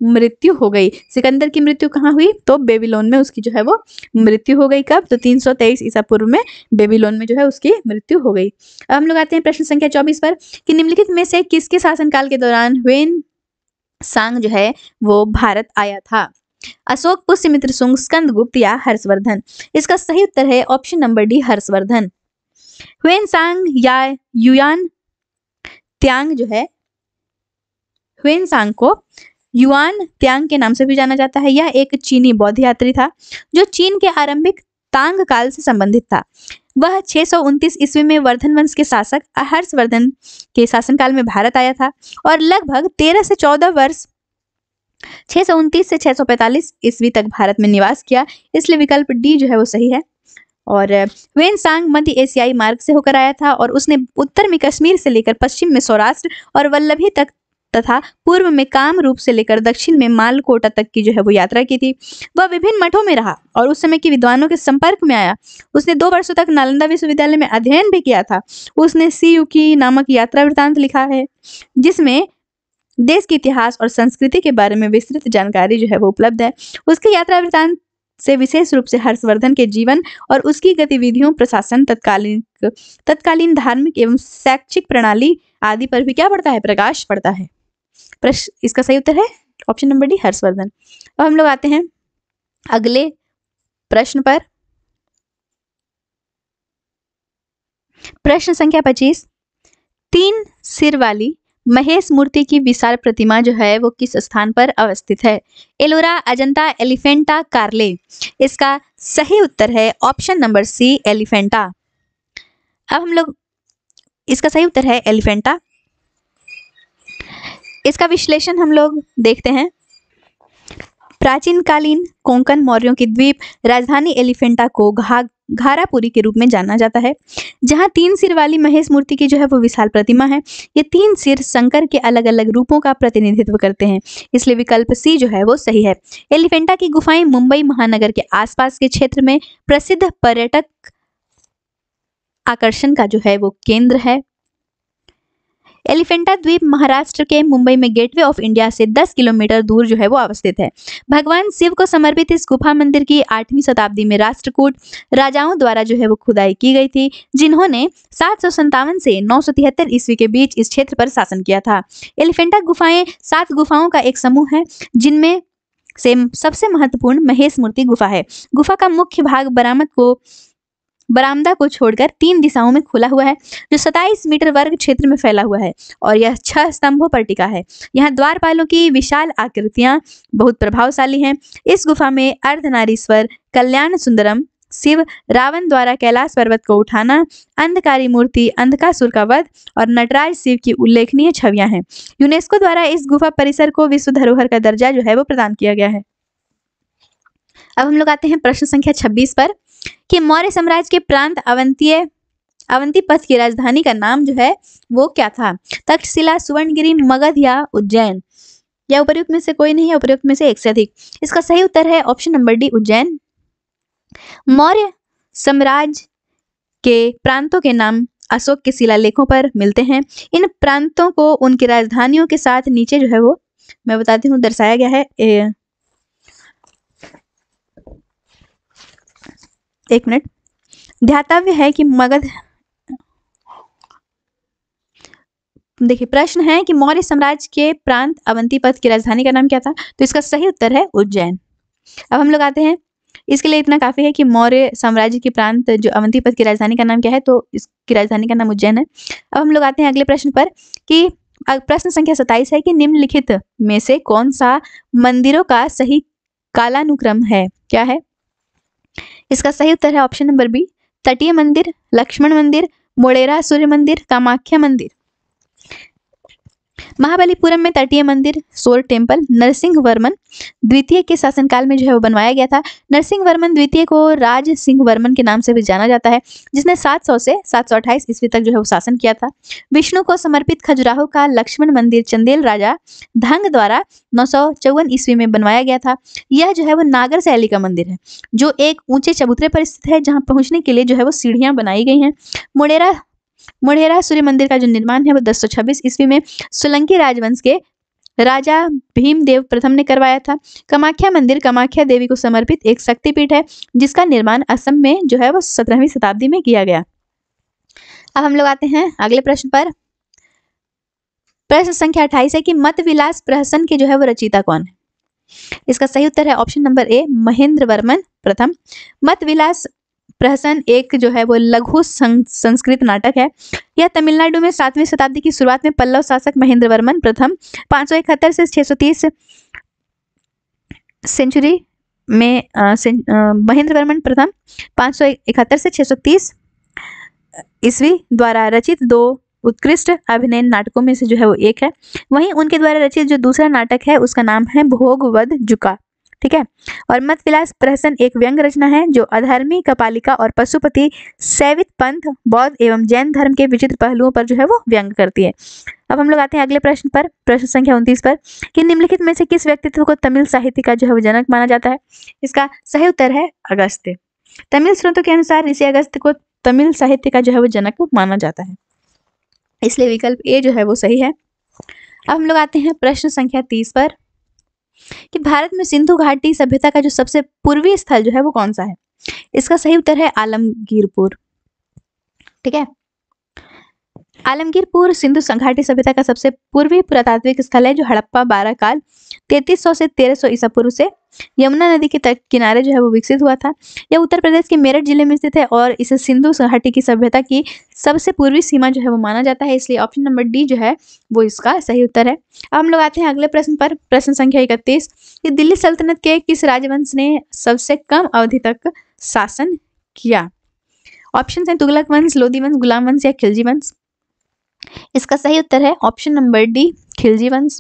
मृत्यु हो गई। सिकंदर की मृत्यु कहाँ हुई? तो बेबीलोन में उसकी जो है वो मृत्यु हो गई। कब? तो 323 ईसा पूर्व में बेबीलोन में जो है उसकी मृत्यु हो गई। अब हम लोग आते हैं प्रश्न संख्या 24 पर कि निम्नलिखित में से किसके शासनकाल के दौरान ह्वेन सांग जो है वो भारत आया था? अशोक, पुष्यमित्र शुंग, स्कंदगुप्त या हर्षवर्धन? इसका सही उत्तर है ऑप्शन नंबर डी, हर्षवर्धन। ह्वेन सांग या युआन त्सांग जो है, ह्वेन सांग को युआन त्सांग के नाम से भी जाना जाता है। यह एक चीनी बौद्ध यात्री था जो चीन के आरंभिक तांग काल से संबंधित था। वह 629 ईस्वी में वर्धन वंश के शासक हर्षवर्धन के शासनकाल में भारत आया था और लगभग 13 से 14 वर्ष 629 से 645 ईस्वी तक भारत में निवास किया। इसलिए विकल्प डी जो है वो सही है। और ह्वेन सांग मध्य एशियाई मार्ग से होकर आया था और उसने उत्तर में कश्मीर से लेकर पश्चिम में सौराष्ट्र और वल्लभी तक तथा पूर्व में कामरूप से लेकर दक्षिण में मालकोटा तक की जो है वो यात्रा की थी। वह विभिन्न मठों में रहा और उस समय के विद्वानों के संपर्क में आया। उसने 2 वर्षों तक नालंदा विश्वविद्यालय में अध्ययन भी किया था। उसने सीयुकी नामक यात्रा वृत्तांत लिखा है जिसमें देश के इतिहास और संस्कृति के बारे में विस्तृत जानकारी जो है वो उपलब्ध है। उसके यात्रा वृत्तांत से विशेष रूप से हर्षवर्धन के जीवन और उसकी गतिविधियों, प्रशासन, तत्कालीन धार्मिक एवं शैक्षिक प्रणाली आदि पर भी क्या पड़ता है? प्रकाश पड़ता है। इसका सही उत्तर है ऑप्शन नंबर डी, हर्षवर्धन। अब हम लोग आते हैं अगले प्रश्न पर। प्रश्न संख्या 25, 3 सिर वाली महेश मूर्ति की विशाल प्रतिमा जो है वो किस स्थान पर अवस्थित है? एलोरा, अजंता, एलिफेंटा, कार्ले? इसका सही उत्तर है ऑप्शन नंबर सी, एलिफेंटा। अब हम लोग, इसका सही उत्तर है एलिफेंटा। इसका विश्लेषण हम लोग देखते हैं। प्राचीन कालीन कोंकण मौर्यों की द्वीप राजधानी एलिफेंटा को घारापुरी के रूप में जाना जाता है, जहां 3 सिर वाली महेश मूर्ति की जो है वो विशाल प्रतिमा है। ये 3 सिर शंकर के अलग अलग रूपों का प्रतिनिधित्व करते हैं, इसलिए विकल्प सी जो है वो सही है। एलिफेंटा की गुफाएं मुंबई महानगर के आसपास के क्षेत्र में प्रसिद्ध पर्यटक आकर्षण का जो है वो केंद्र है। एलिफेंटा द्वीप महाराष्ट्र के मुंबई में गेटवे ऑफ इंडिया से 10 किलोमीटर दूर जो है वो अवस्थित है। भगवान शिव को समर्पित इस गुफा मंदिर की 8वीं शताब्दी में राष्ट्रकूट राजाओं द्वारा जो है वो खुदाई की गई थी, जिन्होंने 757 से 973 ईस्वी के बीच इस क्षेत्र पर शासन किया था। एलिफेंटा गुफाएं 7 गुफाओं का एक समूह है, जिनमें से सबसे महत्वपूर्ण महेश मूर्ति गुफा है। गुफा का मुख्य भाग बरामदा को छोड़कर 3 दिशाओं में खुला हुआ है, जो 27 मीटर वर्ग क्षेत्र में फैला हुआ है और यह 6 स्तंभों पर टिका है। यहाँ द्वारपालों की विशाल आकृतियां बहुत प्रभावशाली हैं। इस गुफा में अर्धनारीश्वर, कल्याण सुंदरम, शिव, रावण द्वारा कैलाश पर्वत को उठाना, अंधकारी मूर्ति, अंधकासुर का वध और नटराज शिव की उल्लेखनीय छवियां हैं। यूनेस्को द्वारा इस गुफा परिसर को विश्व धरोहर का दर्जा जो है वो प्रदान किया गया है। अब हम लोग आते हैं प्रश्न संख्या 26 पर कि मौर्य साम्राज्य के प्रांत अवंती पथ की राजधानी का नाम जो है वो क्या था? तक्षशिला, सुवर्णगिरी, मगध या उज्जैन? या उपर्युक्त में से कोई नहीं है, उपर्युक्त में से एक से अधिक। इसका सही उत्तर है option number D, Ujjain. Maurya साम्राज्य के प्रांतों के नाम अशोक के शिलालेखों पर मिलते हैं। इन प्रांतों को उनकी राजधानियों के साथ नीचे जो है वो मैं बताती हूँ दर्शाया गया है। एक मिनट। ध्यातव्य है कि मगध, देखिए प्रश्न है कि मौर्य साम्राज्य के प्रांत अवंती पथ की राजधानी का नाम क्या था? तो इसका सही उत्तर है उज्जैन। अब हम लोग आते हैं, इसके लिए इतना काफी है कि मौर्य साम्राज्य के प्रांत जो अवंती पथ की राजधानी का नाम क्या है, तो इसकी राजधानी का नाम उज्जैन है। अब हम लोग आते हैं अगले प्रश्न पर कि प्रश्न संख्या 27 है कि निम्नलिखित में से कौन सा मंदिरों का सही कालानुक्रम है? क्या है? इसका सही उत्तर है ऑप्शन नंबर बी, तटीय मंदिर, लक्ष्मण मंदिर, मोढेरा सूर्य मंदिर, कामाख्या मंदिर। महाबलीपुरम में तटीय मंदिर सोर टेम्पल नरसिंह वर्मन द्वितीय के शासनकाल में जो है वो बनवाया गया था। नरसिंह वर्मन द्वितीय को राज सिंह वर्मन के नाम से भी जाना जाता है, जिसने 700 से 728 ईस्वी तक जो है वो शासन किया था। विष्णु को समर्पित खजुराहो का लक्ष्मण मंदिर चंदेल राजा धंग द्वारा 954 ईस्वी में बनवाया गया था। यह जो है वो नागर शैली का मंदिर है, जो एक ऊंचे चबूतरे पर स्थित है, जहाँ पहुंचने के लिए जो है वो सीढ़ियां बनाई गई हैं। मोढेरा सूर्य मंदिर का जो निर्माण है वो 1026 ईस्वी में सोलंकी राजवंश के राजा भीमदेव प्रथम ने करवाया था। कामाख्या मंदिर कामाख्या देवी को समर्पित एक शक्तिपीठ है जिसका निर्माण असम में जो है वो 17वीं शताब्दी में किया गया। अब हम लोग आते हैं अगले प्रश्न पर। प्रश्न संख्या 28 है कि मत विलास प्रहसन के जो है वो रचयिता कौन है? इसका सही उत्तर है option number A Mahendra Varman प्रथम। मत विलास प्रहसन एक जो है वो लघु संस्कृत नाटक है। यह तमिलनाडु में 7वीं शताब्दी की शुरुआत में पल्लव शासक महेंद्र वर्मन प्रथम 571 से 630 सेंचुरी में महेंद्र वर्मन प्रथम 571 से 630 ईस्वी द्वारा रचित 2 उत्कृष्ट अभिनय नाटकों में से जो है वो एक है। वहीं उनके द्वारा रचित जो दूसरा नाटक है उसका नाम है भोगवध जुका। ठीक है। और मत विलास प्रहसन एक व्यंग रचना है जो अधर्मी कपालिका और पशुपति शैवित पंथ बौद्ध एवं जैन धर्म के विचित्र पहलुओं पर जो है वो व्यंग करती है। अब हम लोग आते हैं अगले प्रश्न पर, प्रश्न संख्या 29 पर कि निम्नलिखित में से किस व्यक्तित्व को तमिल साहित्य का जो है वो जनक माना जाता है? इसका सही उत्तर है अगस्त्य। तमिल स्रोतों के अनुसार ऋषि अगस्त्य को तमिल साहित्य का जो है वो जनक माना जाता है, इसलिए विकल्प ए जो है वो सही है। अब हम लोग आते हैं प्रश्न संख्या 30 पर कि भारत में सिंधु घाटी सभ्यता का जो सबसे पूर्वी स्थल जो है वो कौन सा है? इसका सही उत्तर है आलमगीरपुर। ठीक है। आलमगीरपुर सिंधु घाटी सभ्यता का सबसे पूर्वी पुरातात्विक स्थल है जो हड़प्पा 12 काल 3300 से 1300 ईसा पूर्व से यमुना नदी के तट किनारे जो है वो विकसित हुआ था। यह उत्तर प्रदेश के मेरठ जिले में स्थित है और इसे सिंधु घाटी की सभ्यता की सबसे पूर्वी सीमा जो है वो माना जाता है, इसलिए ऑप्शन नंबर डी जो है वो इसका सही उत्तर है। अब हम लोग आते हैं अगले प्रश्न पर, प्रश्न संख्या 31 कि दिल्ली सल्तनत के किस राजवंश ने सबसे कम अवधि तक शासन किया? ऑप्शन है तुगलक वंश, लोधी वंश, गुलाम वंश या खिलजी वंश। इसका सही उत्तर है ऑप्शन नंबर डी खिलजी वंश।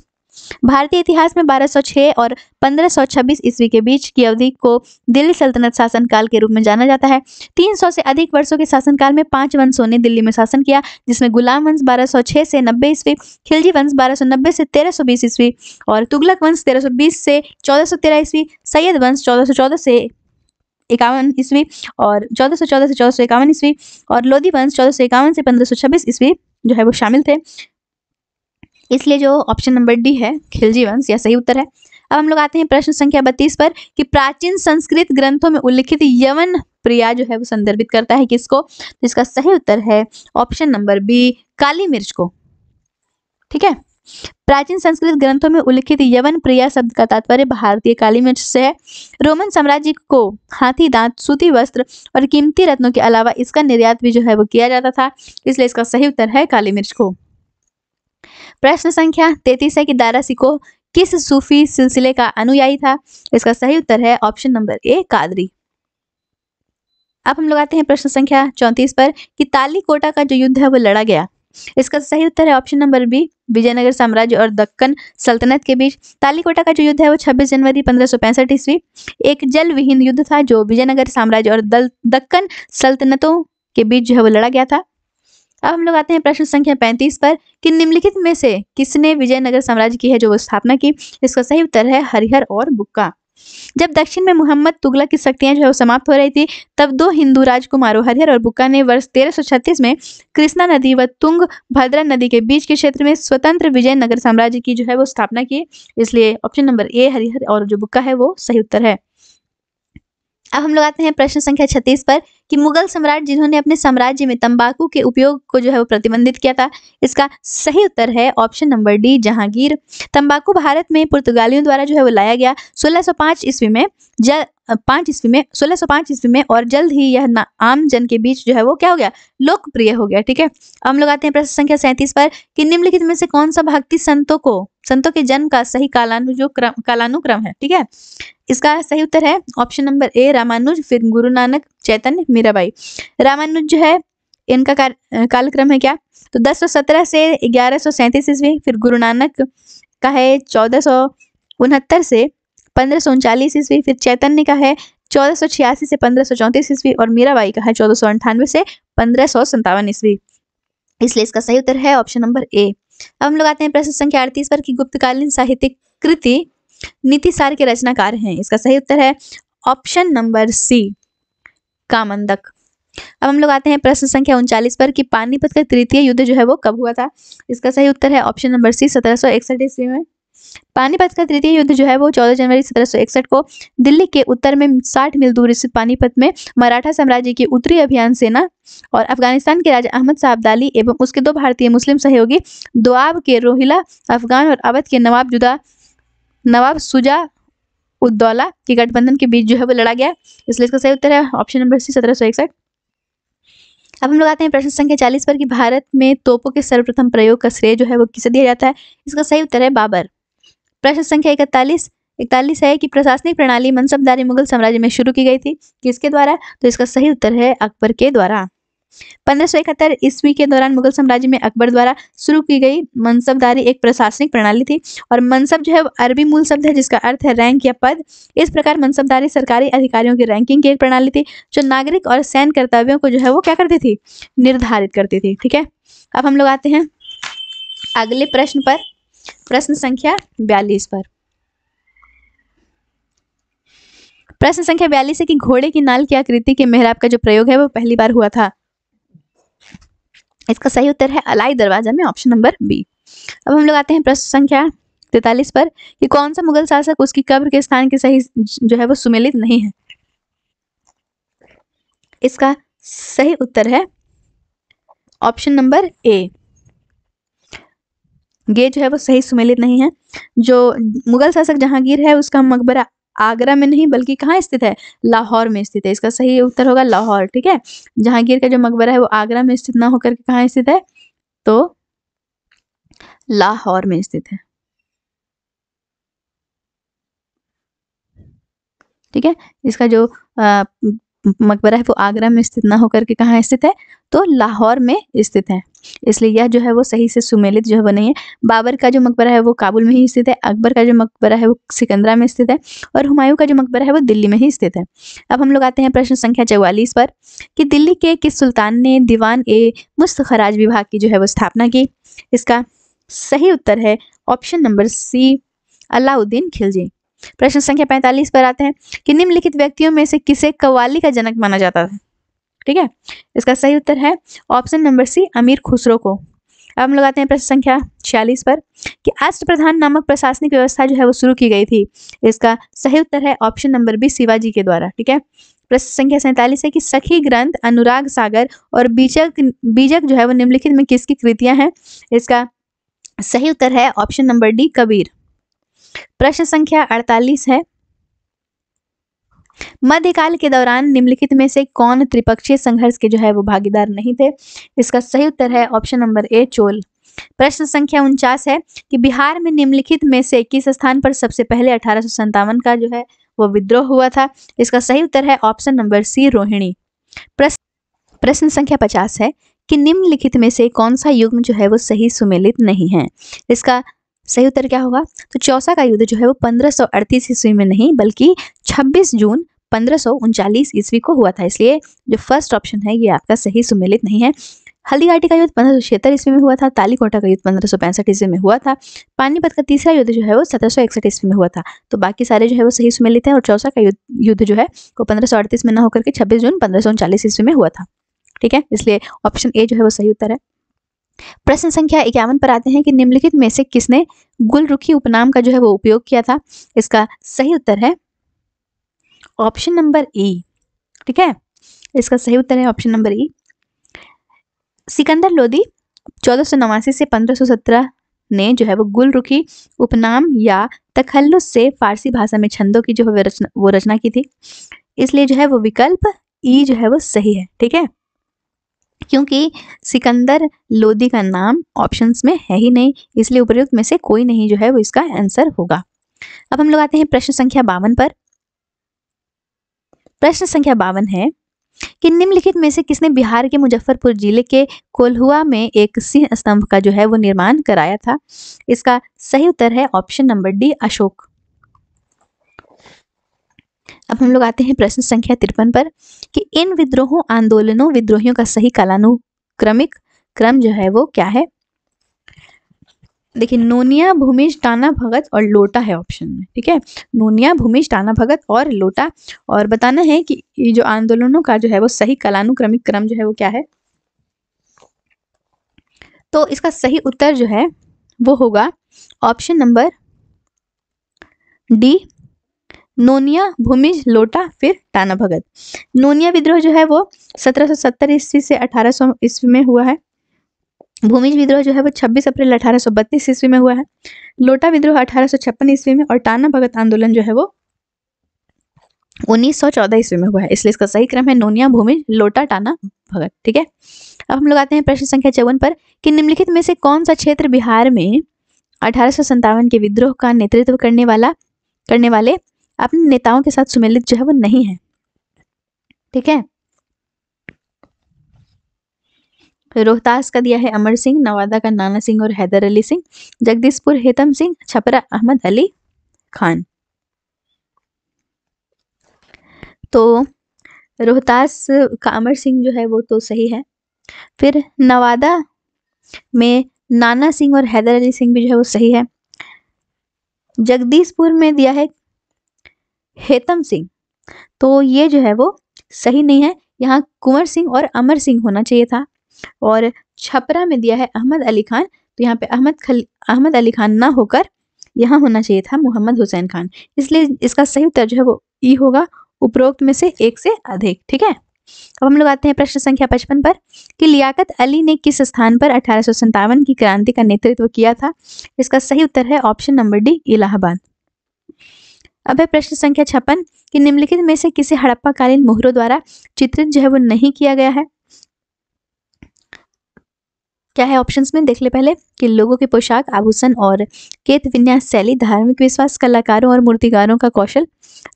भारतीय इतिहास में 1206 और 1526 ईस्वी के बीच की अवधि को दिल्ली सल्तनत शासनकाल के रूप में जाना जाता है। 300 से अधिक वर्षों के शासनकाल में 5 वंशों ने दिल्ली में शासन किया, जिसमें गुलाम वंश 1206 से 90 ईस्वी, खिलजी वंश 1290 से 1320 ईस्वी और तुगलक वंश 1320 से 1413 ईस्वी, सैयद वंश 1414 से 51 ईस्वी और 1414 से 1451 ईस्वी और लोधी वंश 1451 से 1526 ईस्वी जो है वो शामिल थे, इसलिए जो ऑप्शन नंबर डी है खिलजी वंश यह सही उत्तर है। अब हम लोग आते हैं प्रश्न संख्या 32 पर कि प्राचीन संस्कृत ग्रंथों में उल्लिखित यवन प्रिया जो है वो संदर्भित करता है किसको? तो इसका सही उत्तर है ऑप्शन नंबर बी काली मिर्च को। ठीक है। प्राचीन संस्कृत ग्रंथों में उल्लिखित यवन प्रिया शब्द का तात्पर्य भारतीय काली मिर्च से है। रोमन साम्राज्य को हाथी दांत, सूती वस्त्र और कीमती रत्नों के अलावा इसका निर्यात भी जो है वो किया जाता था, इसलिए इसका सही उत्तर है काली मिर्च को। प्रश्न संख्या 33 है कि दारा सिकोह किस सूफी सिलसिले का अनुयायी था? इसका सही उत्तर है ऑप्शन नंबर ए कादरी। अब हम लोग आते हैं प्रश्न संख्या 34 पर कि तालीकोटा का जो युद्ध है वो लड़ा गया। इसका सही उत्तर है ऑप्शन नंबर बी विजयनगर साम्राज्य और दक्कन सल्तनत के बीच। तालीकोटा का जो युद्ध है वो 26 जनवरी 1565 ईस्वी एक जल विहीन युद्ध था जो विजयनगर साम्राज्य और दक्कन सल्तनतों के बीच जो है वो लड़ा गया था। अब हम लोग आते हैं प्रश्न संख्या 35 पर कि निम्नलिखित में से किसने विजयनगर साम्राज्य की है जो वो स्थापना की? इसका सही उत्तर है हरिहर और बुक्का। जब दक्षिण में मोहम्मद तुगलक की शक्तियां जो है वो समाप्त हो रही थी, तब 2 हिंदू राजकुमारों हरिहर और बुक्का ने वर्ष 1336 में कृष्णा नदी व तुंग भद्रा नदी के बीच के क्षेत्र में स्वतंत्र विजयनगर साम्राज्य की जो है वो स्थापना की, इसलिए ऑप्शन नंबर ए हरिहर और जो बुक्का है वो सही उत्तर है। अब हम लोग आते हैं प्रश्न संख्या 36 पर कि मुगल सम्राट जिन्होंने अपने साम्राज्य में तंबाकू के उपयोग को जो है वो प्रतिबंधित किया था, इसका सही उत्तर है ऑप्शन नंबर डी जहांगीर। तंबाकू भारत में पुर्तगालियों द्वारा जो है वो लाया गया 1605 ईस्वी में 1605 ईस्वी में और जल्द ही यह आम जन के बीच जो है वो क्या हो गया, लोकप्रिय हो गया। ठीक है। अब हम लोग आते हैं प्रश्न संख्या 37 पर कि निम्नलिखित में से कौन सा भक्ति संतों के जन्म का सही कालानुक्रम है? ठीक है। इसका सही उत्तर है ऑप्शन नंबर ए रामानुज, फिर गुरु नानक, चैतन्य, मीराबाई। रामानुज जो है इनका कालक्रम है क्या? तो 1017 से 1137 ईस्वी, फिर गुरु नानक का है 1469 से 1539 ईस्वी, फिर चैतन्य का है 1486 से 1534 ईस्वी और मीराबाई का है 1498 से 1557 ईस्वी, इसलिए इसका सही उत्तर है ऑप्शन नंबर ए। अब हम लोग आते हैं प्रश्न संख्या 38 पर कि गुप्तकालीन साहित्यिक कृति नीतिसार के रचनाकार हैं। इसका सही उत्तर है ऑप्शन नंबर सी कामंदक। अब हम लोग आते हैं प्रश्न संख्या 39 पर कि पानीपत का तृतीय युद्ध जो है वो कब हुआ था? इसका सही उत्तर है ऑप्शन नंबर सी 1761 ईस्वी में। पानीपत का तृतीय युद्ध जो है वो 14 जनवरी 1761 को दिल्ली के उत्तर में 60 मील दूर स्थित पानीपत में मराठा साम्राज्य की उत्तरी अभियान सेना और अफगानिस्तान के राजा अहमद शाह अब्दाली एवं उसके 2 भारतीय मुस्लिम सहयोगी दोआब के रोहिला अफगान और अवध के नवाब शुजा उद्दौला के गठबंधन के बीच जो है वो लड़ा गया। इसलिए इसका सही उत्तर है ऑप्शन नंबर सी 1761। अब हम लोग आते हैं प्रश्न संख्या 40 पर कि भारत में तोपों के सर्वप्रथम प्रयोग का श्रेय जो है वो किसे दिया जाता है। इसका सही उत्तर है बाबर। प्रश्न संख्या 41 है कि प्रशासनिक प्रणाली मनसबदारी मुगल साम्राज्य में शुरू की गई थी, किसके द्वारा? तो इसका सही उत्तर है अकबर के द्वारा। 1571 ईस्वी के दौरान मुगल साम्राज्य में अकबर द्वारा शुरू की गई मनसबदारी एक प्रशासनिक प्रणाली थी और मनसब जो है वो अरबी मूल शब्द है जिसका अर्थ है रैंक या पद। इस प्रकार मनसबदारी सरकारी अधिकारियों की रैंकिंग की एक प्रणाली थी जो नागरिक और सैन्य कर्तव्यों को जो है वो क्या करती थी, निर्धारित करती थी। ठीक है, अब हम लोग आते हैं अगले प्रश्न पर, प्रश्न संख्या 42 पर। प्रश्न संख्या 42 है कि घोड़े की नाल की आकृति के मेहराब का जो प्रयोग है वो पहली बार हुआ था। इसका सही उत्तर है अलाई दरवाजा में, ऑप्शन नंबर बी। अब हम लोग आते हैं प्रश्न संख्या 43 पर कि कौन सा मुगल शासक उसकी कब्र के स्थान के सही जो है वो सुमेलित नहीं है। इसका सही उत्तर है ऑप्शन नंबर ए, ये जो है वो सही सुमेलित नहीं है। जो मुगल शासक जहांगीर है उसका मकबरा आगरा में नहीं बल्कि कहाँ स्थित है, लाहौर में स्थित है। इसका सही उत्तर होगा लाहौर। ठीक है, जहांगीर का जो मकबरा है वो आगरा में स्थित ना होकर के कहाँ स्थित है, तो लाहौर में स्थित है। ठीक है, इसका जो मकबरा है वो आगरा में स्थित ना होकर के कहाँ स्थित है, तो लाहौर में स्थित है। इसलिए यह जो है वो सही से सुमेलित जो है वो नहीं है। बाबर का जो मकबरा है वो काबुल में ही स्थित है, अकबर का जो मकबरा है वो सिकंदरा में स्थित है और हुमायूं का जो मकबरा है वो दिल्ली में ही स्थित है। अब हम लोग आते हैं प्रश्न संख्या 44 पर कि दिल्ली के किस सुल्तान ने दीवान ए मुस्तखराज विभाग की जो है वो स्थापना की। इसका सही उत्तर है option number C, Alauddin Khilji. प्रश्न संख्या 45 पर आते हैं कि निम्नलिखित व्यक्तियों में से किसे कव्वाली का जनक माना जाता है। ठीक है, इसका सही उत्तर है ऑप्शन नंबर सी, अमीर खुसरो को। अब हम लोग आते हैं प्रश्न संख्या 46 पर कि अष्टप्रधान नामक प्रशासनिक व्यवस्था जो है वो शुरू की गई थी। इसका सही उत्तर है ऑप्शन नंबर बी, शिवाजी के द्वारा। ठीक है, प्रश्न संख्या 47 है कि सखी ग्रंथ, अनुराग सागर और बीजक जो है वो निम्नलिखित में किसकी कृतियां हैं। इसका सही उत्तर है ऑप्शन नंबर डी, कबीर। प्रश्न संख्या 48 है मध्यकाल के दौरान निम्नलिखित में से कौन त्रिपक्षीय संघर्ष के जो है वो भागीदार नहीं थे। इसका सही उत्तर है ऑप्शन नंबर ए, चोल। प्रश्न संख्या 49 है कि बिहार में निम्नलिखित में से किस स्थान पर सबसे पहले 1857 का जो है वो विद्रोह हुआ था। इसका सही उत्तर है ऑप्शन नंबर सी, रोहिणी। प्रश्न संख्या 50 है कि निम्नलिखित में से कौन सा युग्म जो है वो सही सुमेलित नहीं है। इसका सही उत्तर क्या होगा, तो चौसा का युद्ध जो है वो 1538 ईस्वी में नहीं बल्कि 26 जून 1539 ईस्वी को हुआ था। इसलिए जो फर्स्ट ऑप्शन है ये आपका सही सुमेलित नहीं है। हल्दीघाटी का युद्ध 1576 ईस्वी में हुआ था, तालीकोटा का युद्ध 1565 ईस्वी में हुआ था, पानीपत का तीसरा युद्ध जो है वो 1761 ईस्वी में हुआ था। तो बाकी सारे जो है वो सही सुमेलित है और चौसा का युद्ध जो है वो 1538 में ना होकर के 26 जून 1539 ईस्वी में हुआ था। ठीक है, इसलिए ऑप्शन ए जो है वो सही उत्तर है। प्रश्न संख्या 51 पर आते हैं कि निम्नलिखित में से किसने गुलरुखी उपनाम का जो है वो उपयोग किया था। इसका सही उत्तर है ऑप्शन नंबर ई। ठीक है, इसका सही उत्तर है ऑप्शन नंबर ई। सिकंदर लोदी 1489 से 1517 ने जो है वो गुलरुखी उपनाम या तखल्लुस से फारसी भाषा में छंदों की जो है वो रचना की थी। इसलिए जो है वो विकल्प ई जो है वो सही है। ठीक है, क्योंकि सिकंदर लोदी का नाम ऑप्शंस में है ही नहीं, इसलिए उपयुक्त में से कोई नहीं जो है वो इसका आंसर होगा। अब हम लोग आते हैं प्रश्न संख्या 52 पर। प्रश्न संख्या 52 है कि निम्नलिखित में से किसने बिहार के मुजफ्फरपुर जिले के कोल्हुआ में एक सिंह स्तंभ का जो है वो निर्माण कराया था। इसका सही उत्तर है ऑप्शन नंबर डी, अशोक। अब हम लोग आते हैं प्रश्न संख्या 53 पर कि इन विद्रोहों, आंदोलनों, विद्रोहियों का सही कालानुक्रमिक क्रम जो है वो क्या है। देखिए, नोनिया, भूमिज, टाना भगत और लोटा है ऑप्शन में। ठीक है, नोनिया, भूमिज, टाना भगत और लोटा, और बताना है कि ये जो आंदोलनों का जो है वो सही कालानुक्रमिक क्रम जो है वो क्या है। तो इसका सही उत्तर जो है वो होगा option number D Noniya, Bhumij, Lota, फिर टाना भगत। नोनिया विद्रोह जो है वो 1770 ईस्वी से 1800 ईस्वी में हुआ है। भूमिज विद्रोह जो है वो 26 अप्रैल 1832 ईस्वी में हुआ है। लोटा विद्रोह 1856 ईस्वी में, और टाना भगत आंदोलन जो है वो 1914 ईस्वी में हुआ है। इसलिए इसका सही क्रम है नोनिया, भूमिज, लोटा, टाना भगत। ठीक है, अब हम लोग आते हैं प्रश्न संख्या 54 पर कि निम्नलिखित में से कौन सा क्षेत्र बिहार में 1857 के विद्रोह का नेतृत्व करने वाले अपने नेताओं के साथ सुमेलित जो है वो नहीं है। ठीक है, रोहतास का दिया है अमर सिंह, नवादा का नाना सिंह और हैदर अली सिंह, जगदीशपुर हेतम सिंह, छपरा अहमद अली खान। तो रोहतास का अमर सिंह जो है वो तो सही है। फिर नवादा में नाना सिंह और हैदर अली सिंह भी जो है वो सही है। जगदीशपुर में दिया है हेतम सिंह, तो ये जो है वो सही नहीं है, यहाँ कुंवर सिंह और अमर सिंह होना चाहिए था। और छपरा में दिया है अहमद अली खान, तो यहाँ पे अहमद अली खान ना होकर यहाँ होना चाहिए था मोहम्मद हुसैन खान। इसलिए इसका सही उत्तर जो है वो ई होगा, उपरोक्त में से एक से अधिक। ठीक है, अब हम लोग आते हैं प्रश्न संख्या 55 पर कि लियाकत अली ने किस स्थान पर 1857 की क्रांति का नेतृत्व किया था। इसका सही उत्तर है ऑप्शन नंबर डी, इलाहाबाद। अब है प्रश्न संख्या 56 कि निम्नलिखित में से किसे हड़प्पा कालीन मोहरों द्वारा चित्रित जो है वो नहीं किया गया है। क्या है ऑप्शंस में, देख ले पहले कि लोगों के पोशाक, आभूषण और केत विन्यास शैली, धार्मिक विश्वास, कलाकारों और मूर्तिकारों का कौशल,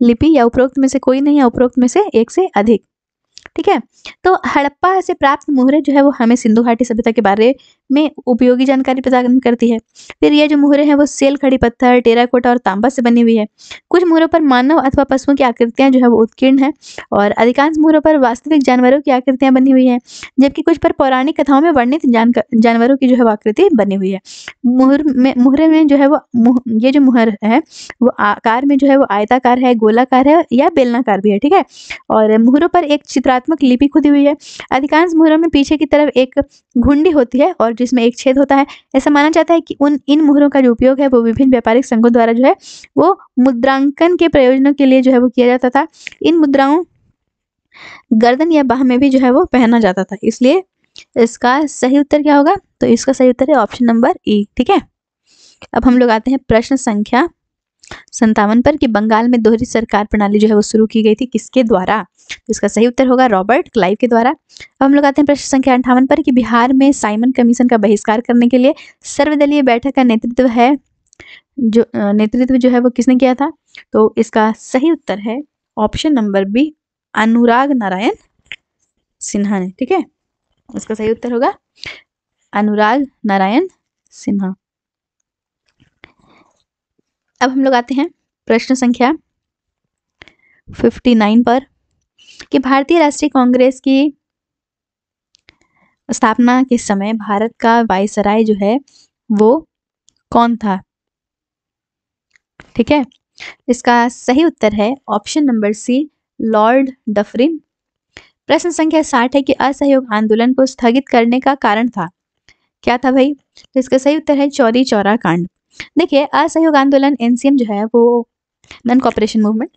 लिपि, या उपरोक्त में से कोई नहीं या उपरोक्त में से एक से अधिक। ठीक है, तो हड़प्पा से प्राप्त मोहरें जो है वो हमें सिंधु घाटी सभ्यता के बारे में उपयोगी जानकारी प्रदान करती है। फिर ये जो मोहरें हैं वो सेल, खड़ी पत्थर, टेराकोटा और तांबा से बनी हुई है। कुछ मोहरों पर मानव अथवा पशुओं की आकृतियां जो है वो उत्कीर्ण है, और अधिकांश मोहरों पर वास्तविक जानवरों की आकृतियां बनी हुई है, जबकि कुछ पर पौराणिक कथाओं में वर्णित जानवरों की जो है वो आकृति बनी हुई है। मोहरे में जो है वो ये जो मोहर है वो आकार में जो है वो आयताकार है, गोलाकार है या बेलनाकार भी है। ठीक है, और मोहरों पर एक चित्रात्मक लिपि खुदी हुई है। अधिकांश मोहरों में पीछे की तरफ एक घुंडी होती है और जिसमें एक छेद होता है। ऐसा माना जाता है कि इन मोहरों का जो उपयोग है वो विभिन्न व्यापारिक संघों द्वारा जो है वो मुद्रांकन के प्रयोजनों के लिए जो है वो किया जाता था। इन मुद्राओं गर्दन या बाह में भी जो है वो पहना जाता था। इसलिए इसका सही उत्तर क्या होगा, तो इसका सही उत्तर है ऑप्शन नंबर ई। ठीक है, अब हम लोग आते हैं प्रश्न संख्या 57 पर कि बंगाल में दोहरी सरकार प्रणाली जो है वो शुरू की गई थी किसके द्वारा। तो इसका सही उत्तर होगा रॉबर्ट क्लाइव के द्वारा। अब हम लोग आते हैं प्रश्न संख्या 58 पर कि बिहार में साइमन कमीशन का बहिष्कार करने के लिए सर्वदलीय बैठक का नेतृत्व जो है वो किसने किया था। तो इसका सही उत्तर है ऑप्शन नंबर बी, अनुराग नारायण सिन्हा ने। ठीक है, इसका सही उत्तर होगा अनुराग नारायण सिन्हा। अब हम लोग आते हैं प्रश्न संख्या 59 पर कि भारतीय राष्ट्रीय कांग्रेस की स्थापना के समय भारत का वायसराय जो है वो कौन था। ठीक है, इसका सही उत्तर है option number C, Lord Dufferin. प्रश्न संख्या 60 है कि असहयोग आंदोलन को स्थगित करने का कारण था, क्या था भाई। तो इसका सही उत्तर है चौरी चौरा कांड। देखिए, असहयोग आंदोलन एनसीएम जो है वो नॉन कॉपरेशन मूवमेंट,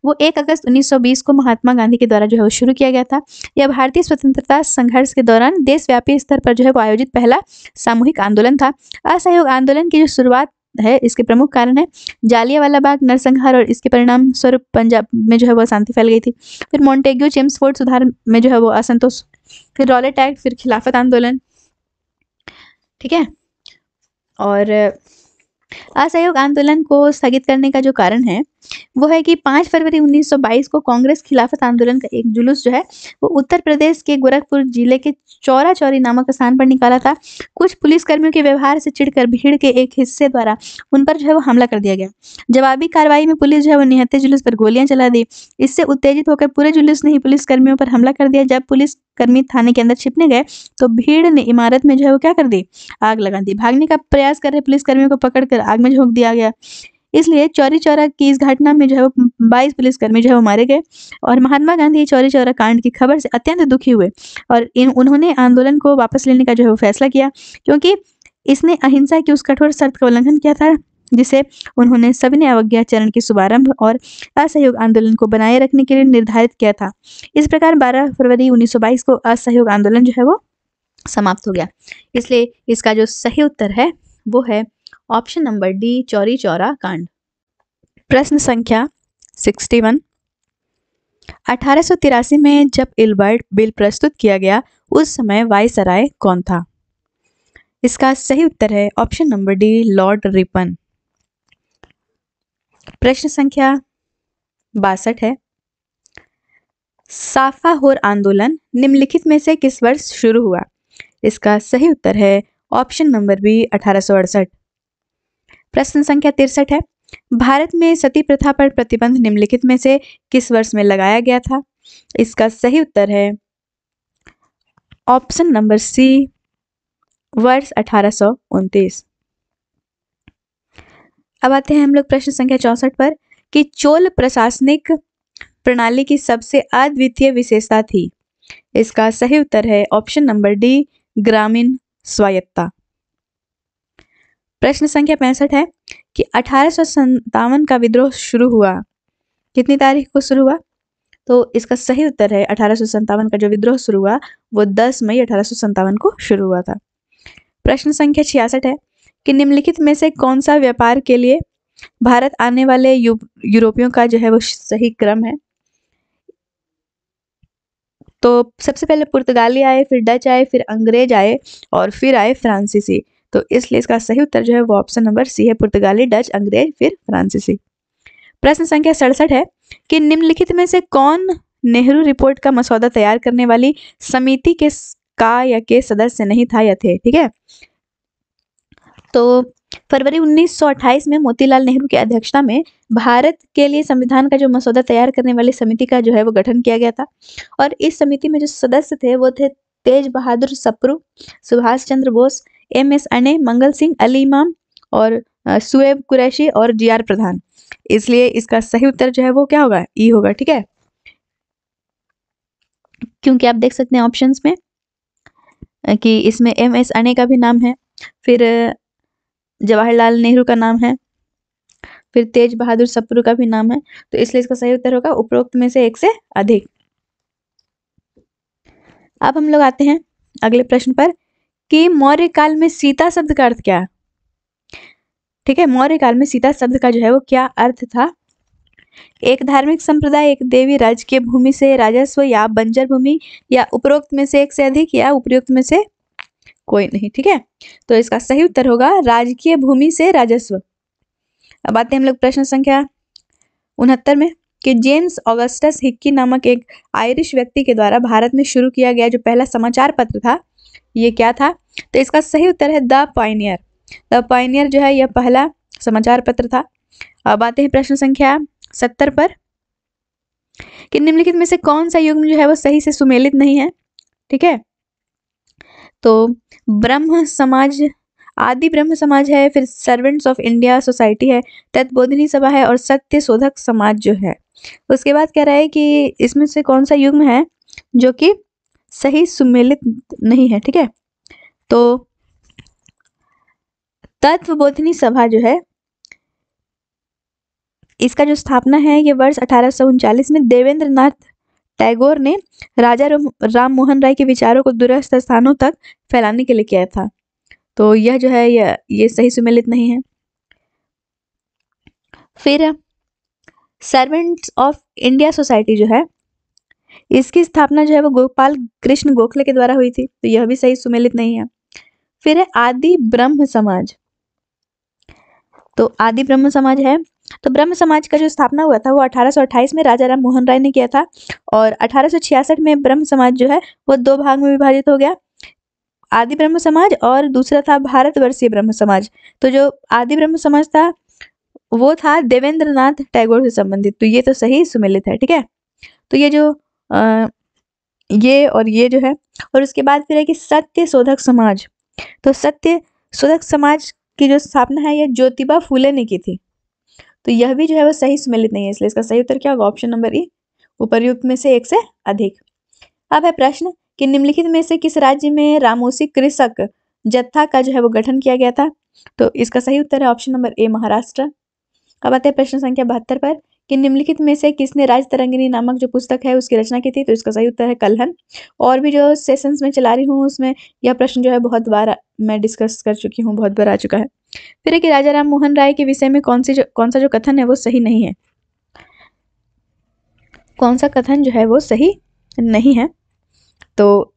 वो 1 अगस्त 1920 को महात्मा गांधी के द्वारा जो है वो शुरू किया गया था। यह भारतीय स्वतंत्रता संघर्ष के दौरान देशव्यापी स्तर पर जो है वो आयोजित पहला सामूहिक आंदोलन था। असहयोग आंदोलन की जो शुरुआत है इसके प्रमुख कारण है जालियांवाला बाग नरसंहार, और इसके परिणाम स्वरूप पंजाब में जो है वो अशांति फैल गई थी। फिर मॉन्टेग्यू चेम्सफोर्ड सुधार में जो है वो असंतोष, फिर रॉलेट एक्ट, फिर खिलाफत आंदोलन। ठीक है, और असहयोग आंदोलन को स्थगित करने का जो कारण है वो है कि 5 फरवरी 1922 को कांग्रेस खिलाफत आंदोलन का एक जुलूस जो है वो उत्तर प्रदेश के गोरखपुर जिले के चौरा चौरी नामक स्थान पर निकाला था। कुछ पुलिसकर्मियों के व्यवहार से चिढ़कर भीड़ के एक हिस्से द्वारा उन पर जो है वो हमला कर दिया गया। जवाबी कार्रवाई में पुलिस जो है वो निहत्थे जुलूस पर गोलियां चला दी। इससे उत्तेजित होकर पूरे जुलूस ने ही पुलिसकर्मियों पर हमला कर दिया। जब पुलिसकर्मी थाने के अंदर छिपने गए तो भीड़ ने इमारत में जो है वो क्या कर दी, आग लगा दी। भागने का प्रयास कर रहे पुलिसकर्मियों को पकड़कर आग में झोंक दिया गया। इसलिए चौरी चौरा की इस घटना में जो है वो 22 पुलिसकर्मी जो है वो मारे गए, और महात्मा गांधी चौरी चौरा कांड की खबर से अत्यंत दुखी हुए और उन्होंने आंदोलन को वापस लेने का जो है वो फैसला किया, क्योंकि इसने अहिंसा की उस कठोर शर्त का उल्लंघन किया था जिसे उन्होंने सविनय अवज्ञा चरण के शुभारंभ और असहयोग आंदोलन को बनाए रखने के लिए निर्धारित किया था। इस प्रकार 12 फरवरी 1922 को असहयोग आंदोलन जो है वो समाप्त हो गया। इसलिए इसका जो सही उत्तर है वो है option number D, Chauri Chaura कांड। प्रश्न संख्या 61। 1883 में जब इल्बर्ट बिल प्रस्तुत किया गया उस समय वायसराय कौन था? इसका सही उत्तर है option number D, Lord Ripon. प्रश्न संख्या 62 है। साफाहोर आंदोलन निम्नलिखित में से किस वर्ष शुरू हुआ? इसका सही उत्तर है ऑप्शन नंबर बी, 1868। प्रश्न संख्या 63 है। भारत में सती प्रथा पर प्रतिबंध निम्नलिखित में से किस वर्ष में लगाया गया था? इसका सही उत्तर है ऑप्शन नंबर सी, वर्ष 1829। अब आते हैं हम लोग प्रश्न संख्या 64 पर कि चोल प्रशासनिक प्रणाली की सबसे अद्वितीय विशेषता थी। इसका सही उत्तर है ऑप्शन नंबर डी, ग्रामीण स्वायत्तता। प्रश्न संख्या 65 है कि 1857 का विद्रोह शुरू हुआ, कितनी तारीख को शुरू हुआ? तो इसका सही उत्तर है 1857 का जो विद्रोह शुरू हुआ वो 10 मई 1857 को शुरू हुआ था। प्रश्न संख्या 66 है कि निम्नलिखित में से कौन सा व्यापार के लिए भारत आने वाले यूरोपियों का जो है वो सही क्रम है? तो सबसे पहले पुर्तगाली आए, फिर डच आए, फिर अंग्रेज आए और फिर आए फ्रांसीसी। तो इसलिए इसका सही उत्तर जो है वो ऑप्शन नंबर सी है, पुर्तगाली, डच, अंग्रेज, फिर फ्रांसीसी। प्रश्न संख्या 67 है कि निम्नलिखित में से कौन नेहरू रिपोर्ट का मसौदा तैयार करने वाली समिति के सदस्य नहीं था या थे? ठीक है, तो फरवरी 1928 में मोतीलाल नेहरू की अध्यक्षता में भारत के लिए संविधान का जो मसौदा तैयार करने वाली समिति का जो है वो गठन किया गया था। और इस समिति में जो सदस्य थे वो थे तेज बहादुर सप्रू, सुभाष चंद्र बोस, MS अणे, मंगल सिंह, अली इमाम और सुएब कुरैशी और GR प्रधान। इसलिए इसका सही उत्तर जो है वो क्या होगा? ई होगा। ठीक है, क्योंकि आप देख सकते हैं ऑप्शंस में कि इसमें MS अणे का भी नाम है, फिर जवाहरलाल नेहरू का नाम है, फिर तेज बहादुर सप्रू का भी नाम है। तो इसलिए इसका सही उत्तर होगा उपरोक्त में से एक से अधिक। अब हम लोग आते हैं अगले प्रश्न पर कि मौर्य काल में सीता शब्द का अर्थ क्या? ठीक है, मौर्य काल में सीता शब्द का जो है वो क्या अर्थ था? एक धार्मिक संप्रदाय, एक देवी, राजकीय भूमि से राजस्व या बंजर भूमि, या उपरोक्त में से एक से अधिक, या उपयुक्त में से कोई नहीं। ठीक है, तो इसका सही उत्तर होगा राजकीय भूमि से राजस्व। अब आते हैं हम लोग प्रश्न संख्या 69 में कि जेम्स ऑगस्टस हिक्की नामक एक आयरिश व्यक्ति के द्वारा भारत में शुरू किया गया जो पहला समाचार पत्र था ये क्या था? तो इसका सही उत्तर है द पायनियर। द पायनियर जो है यह पहला समाचार पत्र था। अब आते हैं प्रश्न संख्या 70 पर कि निम्नलिखित में से कौन सा युग्म जो है वो सही से सुमेलित नहीं है? ठीक है, तो ब्रह्म समाज, आदि ब्रह्म समाज है, फिर सर्वेंट्स ऑफ इंडिया सोसाइटी है, तत्बोधिनी सभा है और सत्य शोधक समाज जो है। उसके बाद कह रहा है कि इसमें से कौन सा युग्म है जो कि सही सुमेलित नहीं है। ठीक है, तो तत्वबोधिनी सभा जो है इसका जो स्थापना है ये वर्ष 1839 में देवेंद्र नाथ टैगोर ने राजा राम मोहन राय के विचारों को दूरस्थ स्थानों तक फैलाने के लिए किया था। तो यह जो है ये सही सुमेलित नहीं है। फिर सर्वेंट्स ऑफ इंडिया सोसाइटी जो है इसकी स्थापना जो है वो गोपाल कृष्ण गोखले के द्वारा हुई थी, तो यह भी सही सुमेलित नहीं है। फिर है आदि ब्रह्म समाज, तो आदि ब्रह्म समाज है, तो ब्रह्म समाज का जो स्थापना हुआ था वो 1828 में राजा राम मोहन राय ने किया था और 1866 में ब्रह्म समाज जो है वो दो भाग में विभाजित हो गया, आदि ब्रह्म समाज और दूसरा था भारतवर्षीय ब्रह्म समाज। तो जो आदि ब्रह्म समाज था वो था देवेंद्र नाथ टैगोर से संबंधित, तो ये तो सही सुमेलित है। ठीक है, तो ये जो ये और ये जो है, और उसके बाद फिर है कि सत्य शोधक समाज, तो सत्य शोधक समाज की जो स्थापना है ये ज्योतिबा फूले ने की थी, तो यह भी जो है वो सही सुमेलित नहीं है। इसलिए इसका सही उत्तर क्या होगा? ऑप्शन नंबर ई, उपर्युक्त में से एक से अधिक। अब है प्रश्न कि निम्नलिखित में से किस राज्य में रामोसी कृषक जत्था का जो है वो गठन किया गया था? तो इसका सही उत्तर है ऑप्शन नंबर ए महाराष्ट्र। अब आते हैं प्रश्न संख्या 72 पर कि निम्नलिखित में से किसने राज तरंगिनी नामक जो पुस्तक है उसकी रचना की थी। तो इसका सही उत्तर है कल्हन। और भी जो सेशंस में चला रही हूँ उसमें यह प्रश्न जो है बहुत बार मैं डिस्कस कर चुकी हूँ, बहुत बार आ चुका है। फिर है कि राजा राम मोहन राय के विषय में कौन सा जो कथन है वो सही नहीं है। कौन सा कथन जो है वो सही नहीं है। तो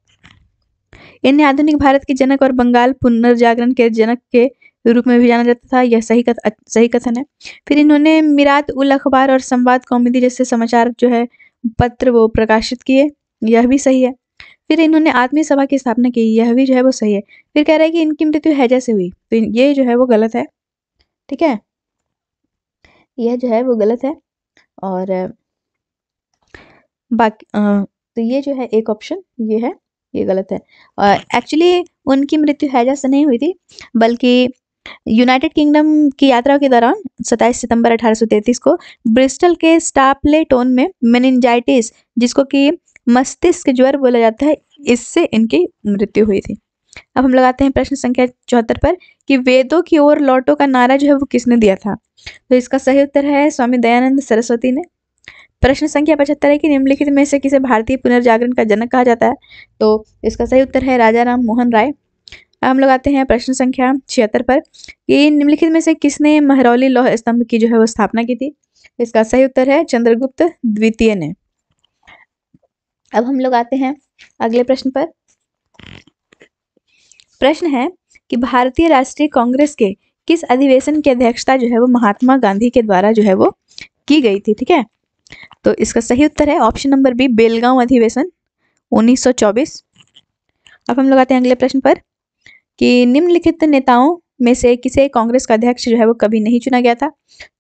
इन्हें आधुनिक भारत के जनक और बंगाल पुनर्जागरण के जनक के रूप में भी जाना जाता था, यह सही कथन है। फिर इन्होंने मिरात उल अखबार और संवाद कौमुदी जैसे समाचार जो है पत्र वो प्रकाशित किए, यह भी सही है। फिर इन्होंने आत्मीय सभा की स्थापना की, यह भी जो है वो सही है। फिर कह रहा है कि इनकी मृत्यु हैजा से हुई, तो ये जो है वो गलत है। ठीक है, यह जो है वो गलत है। और बाकी तो ये जो है एक ऑप्शन ये है, ये गलत है। एक्चुअली उनकी मृत्यु हैजा से नहीं हुई थी, बल्कि यूनाइटेड किंगडम की यात्रा के दौरान 27 सितंबर 1833 को ब्रिस्टल के स्टापलेटोन में मेनिंजाइटिस, जिसको कि मस्तिष्क ज्वर बोला जाता है, इससे इनकी मृत्यु हुई थी। अब हम लगाते हैं प्रश्न संख्या 74 पर कि वेदों की ओर लौटो का नारा जो है वो किसने दिया था। तो इसका सही उत्तर है स्वामी दयानंद सरस्वती ने। प्रश्न संख्या 75 है कि निम्नलिखित में से किसे भारतीय पुनर्जागरण का जनक कहा जाता है। तो इसका सही उत्तर है राजा राम मोहन राय। अब हम लोग आते हैं प्रश्न संख्या 76 पर कि निम्नलिखित में से किसने महरौली लौह स्तंभ की जो है वो स्थापना की थी। इसका सही उत्तर है चंद्रगुप्त द्वितीय ने। अब हम लोग आते हैं अगले प्रश्न पर। प्रश्न है कि भारतीय राष्ट्रीय कांग्रेस के किस अधिवेशन की अध्यक्षता जो है वो महात्मा गांधी के द्वारा जो है वो की गई थी। ठीक है, तो इसका सही उत्तर है ऑप्शन नंबर बी बेलगांव अधिवेशन 1924। अब हम लोग आते हैं अगले प्रश्न पर कि निम्नलिखित नेताओं में से किसे कांग्रेस का अध्यक्ष जो है वो कभी नहीं चुना गया था।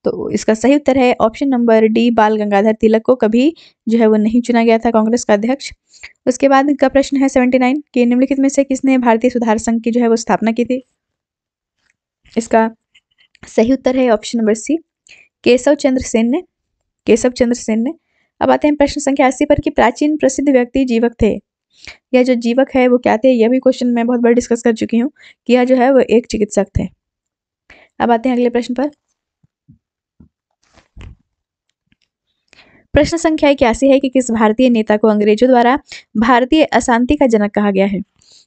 तो इसका सही उत्तर है ऑप्शन नंबर डी बाल गंगाधर तिलक को कभी जो है वो नहीं चुना गया था कांग्रेस का अध्यक्ष। उसके बाद का प्रश्न है 79 कि निम्नलिखित में से किसने भारतीय सुधार संघ की जो है वो स्थापना की थी। इसका सही उत्तर है ऑप्शन नंबर सी केशव चंद्र सेन ने। अब आते हैं प्रश्न संख्या 80 पर कि प्राचीन प्रसिद्ध व्यक्ति जीवक थे। यह जो जीवक है वो क्या थे, यह भी क्वेश्चन मैं बहुत बार डिस्कस कर चुकी हूँ कि यह जो है वो एक चिकित्सक थे। अब आते हैं अगले प्रश्न पर। प्रश्न संख्या 81 है कि किस भारतीय नेता को अंग्रेजों द्वारा भारतीय अशांति का जनक कहा गया है।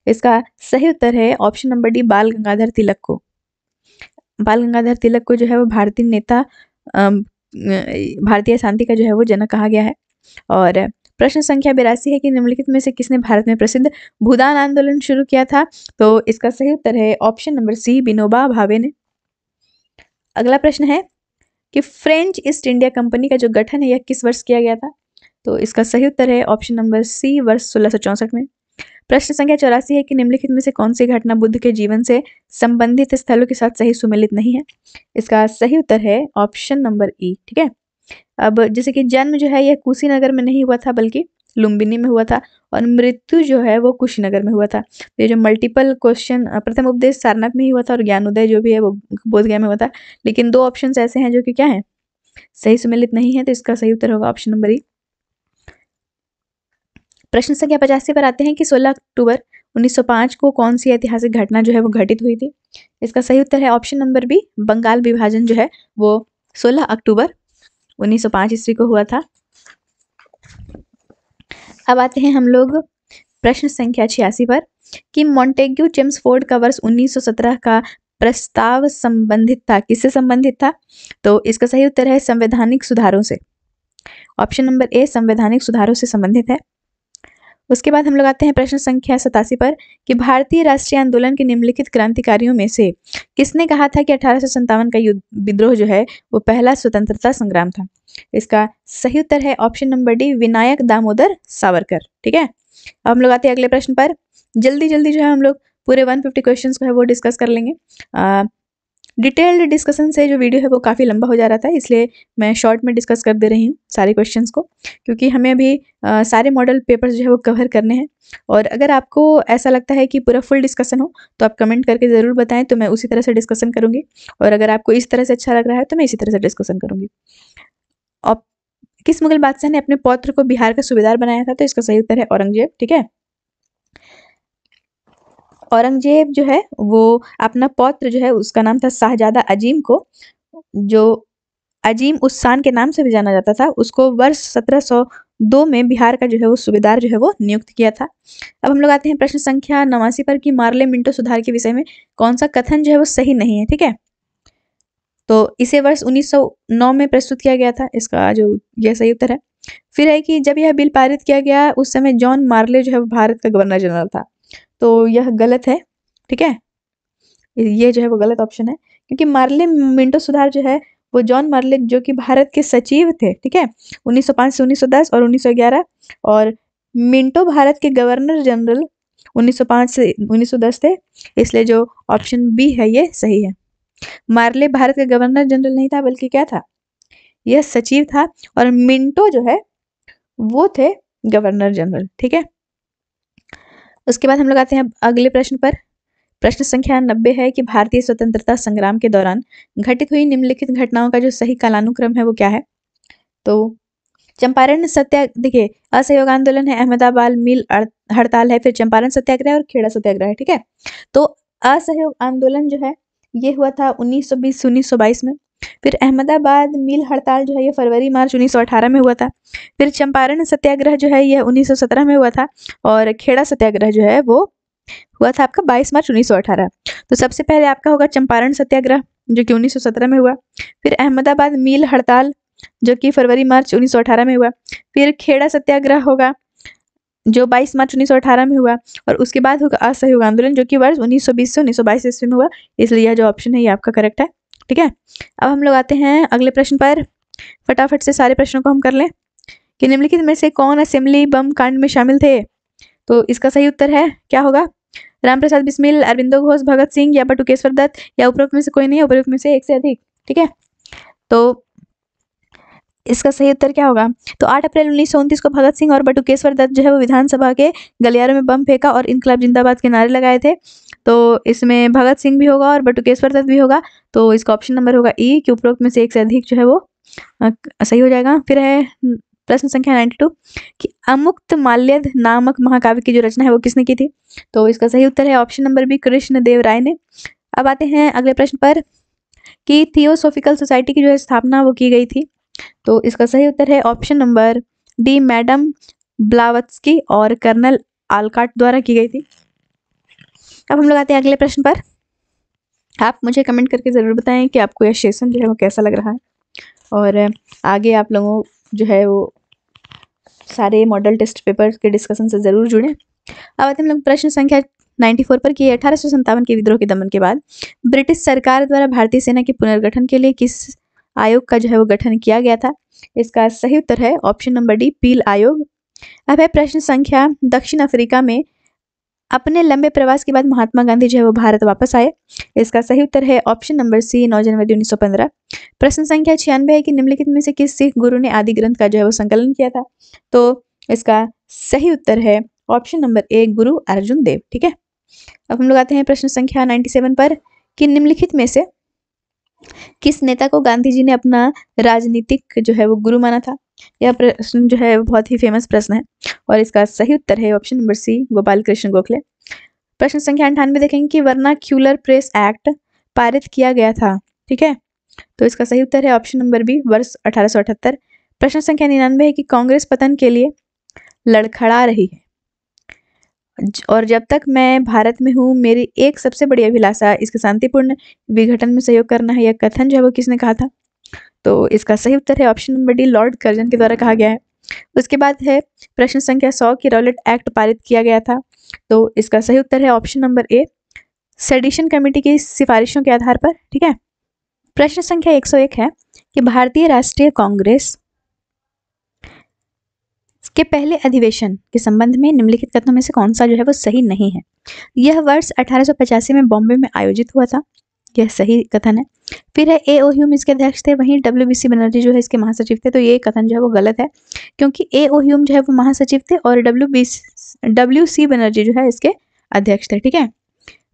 इसका सही उत्तर है ऑप्शन नंबर डी बाल गंगाधर तिलक को। बाल गंगाधर तिलक को जो है वो भारतीय नेता भारतीय शांति का जो है वो जनक कहा गया है। और प्रश्न संख्या 82 है कि निम्नलिखित में से किसने भारत में प्रसिद्ध भूदान आंदोलन शुरू किया था। तो इसका सही उत्तर है ऑप्शन नंबर सी विनोबा भावे ने। अगला प्रश्न है कि फ्रेंच ईस्ट इंडिया कंपनी का जो गठन है यह किस वर्ष किया गया था। तो इसका सही उत्तर है ऑप्शन नंबर सी वर्ष 1664 में। प्रश्न संख्या 84 है कि निम्नलिखित में से कौन सी घटना बुद्ध के जीवन से संबंधित स्थलों के साथ सही सुमेलित नहीं है। इसका सही उत्तर है ऑप्शन नंबर ई। ठीक है, अब जैसे कि जन्म जो है यह कुशीनगर में नहीं हुआ था बल्कि लुम्बिनी में हुआ था, और मृत्यु जो है वो कुशीनगर में हुआ था। तो ये जो मल्टीपल क्वेश्चन प्रथम उपदेश सारनाथ में ही हुआ था और ज्ञानोदय जो भी है वो बोधगया में हुआ था, लेकिन दो ऑप्शन ऐसे हैं जो कि क्या है सही सुमेलित नहीं है। तो इसका सही उत्तर होगा ऑप्शन नंबर ई। प्रश्न संख्या 85 पर आते हैं कि 16 अक्टूबर 1905 को कौन सी ऐतिहासिक घटना जो है वो घटित हुई थी। इसका सही उत्तर है ऑप्शन नंबर बी बंगाल विभाजन जो है वो 16 अक्टूबर 1905 ईस्वी को हुआ था। अब आते हैं हम लोग प्रश्न संख्या 86 पर कि मॉन्टेग्यू चेम्सफोर्ड का वर्ष 1917 का प्रस्ताव संबंधित था, किससे संबंधित था। तो इसका सही उत्तर है संवैधानिक सुधारों से। ऑप्शन नंबर ए संवैधानिक सुधारों से संबंधित है। उसके बाद हम लोग आते हैं प्रश्न संख्या 87 पर कि भारतीय राष्ट्रीय आंदोलन के निम्नलिखित क्रांतिकारियों में से किसने कहा था कि 1857 का विद्रोह जो है वो पहला स्वतंत्रता संग्राम था। इसका सही उत्तर है option number D Vinayak Damodar Savarkar. ठीक है, अब हम लोग आते हैं अगले प्रश्न पर। जल्दी जल्दी जो है हम लोग पूरे 150 क्वेश्चंस को है वो डिस्कस कर लेंगे। डिटेल्ड डिस्कशन से जो वीडियो है वो काफ़ी लंबा हो जा रहा था, इसलिए मैं शॉर्ट में डिस्कस कर दे रही हूँ सारे क्वेश्चंस को, क्योंकि हमें अभी सारे मॉडल पेपर्स जो है वो कवर करने हैं। और अगर आपको ऐसा लगता है कि पूरा फुल डिस्कशन हो तो आप कमेंट करके ज़रूर बताएं, तो मैं उसी तरह से डिस्कशन करूँगी। और अगर आपको इस तरह से अच्छा लग रहा है तो मैं इसी तरह से डिस्कशन करूँगी। और किस मुगल बादशाह ने अपने पौत्र को बिहार का सूबेदार बनाया था। तो इसका सही उत्तर है औरंगजेब। ठीक है, औरंगजेब जो है वो अपना पौत्र जो है उसका नाम था शाहजादा अजीम को, जो अजीम उस के नाम से भी जाना जाता था, उसको वर्ष 1702 में बिहार का जो है वो सूबेदार जो है वो नियुक्त किया था। अब हम लोग आते हैं प्रश्न संख्या 89 पर कि मार्ले मिंटो सुधार के विषय में कौन सा कथन जो है वो सही नहीं है। ठीक है, तो इसे वर्ष 1909 में प्रस्तुत किया गया था, इसका जो यह सही उत्तर है। फिर है कि जब यह बिल पारित किया गया उस समय जॉन मार्ले जो है वो भारत का गवर्नर जनरल था, तो यह गलत है। ठीक है, ये जो है वो गलत ऑप्शन है, क्योंकि मार्ले मिंटो सुधार जो है वो जॉन मार्ले जो कि भारत के सचिव थे, ठीक है, 1905 से 1910 और 1911, और मिंटो भारत के गवर्नर जनरल 1905 से 1910 थे, इसलिए जो ऑप्शन बी है ये सही है। मार्ले भारत का गवर्नर जनरल नहीं था, बल्कि क्या था, यह सचिव था, और मिंटो जो है वो थे गवर्नर जनरल। ठीक है, उसके बाद हम लोग आते हैं अगले प्रश्न पर। प्रश्न संख्या 90 है कि भारतीय स्वतंत्रता संग्राम के दौरान घटित हुई निम्नलिखित घटनाओं का जो सही कालानुक्रम है वो क्या है। तो चंपारण सत्याग्रह, देखिए असहयोग आंदोलन है, अहमदाबाद मिल हड़ताल है, फिर चंपारण सत्याग्रह और खेड़ा सत्याग्रह है। ठीक है, तो असहयोग आंदोलन जो है ये हुआ था 1920 से 1922 में, फिर अहमदाबाद मिल हड़ताल जो है ये फरवरी मार्च 1918 में हुआ था, फिर चंपारण सत्याग्रह जो है यह 1917 में हुआ था, और खेड़ा सत्याग्रह जो है वो हुआ था आपका 22 मार्च 1918। तो सबसे पहले आपका होगा चंपारण सत्याग्रह जो कि 1917 में हुआ, फिर अहमदाबाद मिल हड़ताल जो कि फरवरी मार्च 1918 में हुआ, फिर खेड़ा सत्याग्रह होगा जो 22 मार्च 1918 में हुआ, और उसके बाद होगा असहयोग आंदोलन जो कि वर्ष 1920 से 1922 ईस्वी में हुआ, इसलिए यह जो ऑप्शन है ये आपका करेक्ट है। ठीक है, अब हम लोग आते हैं अगले प्रश्न पर। फटाफट से सारे प्रश्नों को हम कर लें कि निम्नलिखित में से कौन असेंबली बम कांड में शामिल थे। तो इसका सही उत्तर है क्या होगा, रामप्रसाद बिस्मिल, अरविंदो घोष, भगत सिंह या बटुकेश्वर दत्त, या उपरोक्त में से कोई नहीं, उपरोक्त में से एक से अधिक। ठीक है, तो इसका सही उत्तर क्या होगा, तो 8 अप्रैल 1929 को भगत सिंह और बटुकेश्वर दत्त जो है वो विधानसभा के गलियारों में बम फेंका और इनकलाब जिंदाबाद के नारे लगाए थे। तो इसमें भगत सिंह भी होगा और बटुकेश्वर दत्त भी होगा, तो इसका ऑप्शन नंबर होगा ई कि उपरोक्त में से एक से अधिक जो है वो सही हो जाएगा। फिर है प्रश्न संख्या 92 कि अमुक्त माल्यद नामक महाकाव्य की जो रचना है वो किसने की थी। तो इसका सही उत्तर है ऑप्शन नंबर बी, कृष्ण देव राय ने। अब आते हैं अगले प्रश्न पर कि थियोसॉफिकल सोसाइटी की जो है स्थापना वो की गई थी। तो इसका सही उत्तर है option number D, madam Blavatsky और कर्नल आलकाट द्वारा की गई थी। अब हम लोग आते हैं अगले प्रश्न पर। आप मुझे कमेंट करके ज़रूर बताएं कि आपको यह सेशन जो है वो कैसा लग रहा है, और आगे आप लोगों जो है वो सारे मॉडल टेस्ट पेपर के डिस्कशन से ज़रूर जुड़ें। अब आते हैं हम लोग प्रश्न संख्या 94 पर कि 1857 के विद्रोह के दमन के बाद ब्रिटिश सरकार द्वारा भारतीय सेना के पुनर्गठन के लिए किस आयोग का जो है वो गठन किया गया था। इसका सही उत्तर है ऑप्शन नंबर डी, पील आयोग। अब है प्रश्न संख्या, दक्षिण अफ्रीका में अपने लंबे प्रवास के बाद महात्मा गांधी जो है वो भारत वापस आए। इसका सही उत्तर है ऑप्शन नंबर सी, 9 जनवरी 1915। प्रश्न संख्या 96 है कि निम्नलिखित में से किस सिख गुरु ने आदि ग्रंथ का जो है वो संकलन किया था। तो इसका सही उत्तर है ऑप्शन नंबर ए, गुरु अर्जुन देव। ठीक है, अब हम लोग आते हैं प्रश्न संख्या 97 पर कि निम्नलिखित में से किस नेता को गांधी जी ने अपना राजनीतिक जो है वो गुरु माना था। यह प्रश्न जो है वो बहुत ही फेमस प्रश्न है, और इसका सही उत्तर है option number C, Gopal Krishna Gokhale. प्रश्न संख्या 98 देखेंगे कि वर्नाक्यूलर प्रेस एक्ट पारित किया गया था। ठीक है, तो इसका सही उत्तर है ऑप्शन नंबर बी, वर्ष 1878। प्रश्न संख्या 99 है कि कांग्रेस पतन के लिए लड़खड़ा रही है और जब तक मैं भारत में हूँ मेरी एक सबसे बड़ी अभिलाषा इसके शांतिपूर्ण विघटन में सहयोग करना है। यह कथन जो है वो किसने कहा था। तो इसका सही उत्तर है option number D, Lord Curzon के द्वारा कहा गया है। उसके बाद है प्रश्न संख्या 100 की रॉलेट एक्ट पारित किया गया था। तो इसका सही उत्तर है option number A, sedition committee की सिफारिशों के आधार पर। ठीक है, प्रश्न संख्या 101 है कि भारतीय राष्ट्रीय कांग्रेस के पहले अधिवेशन के संबंध में निम्नलिखित कथनों में से कौन सा जो है वो सही नहीं है। यह वर्ष 1885 में बॉम्बे में आयोजित हुआ था, यह सही कथन है। फिर है ए ओ ह्यूम इसके अध्यक्ष थे, वहीं WBC बनर्जी जो है इसके महासचिव थे। तो ये कथन जो है वो गलत है, क्योंकि ए ओ ह्यूम जो है वो महासचिव थे और WC बनर्जी जो है इसके अध्यक्ष थे। ठीक है,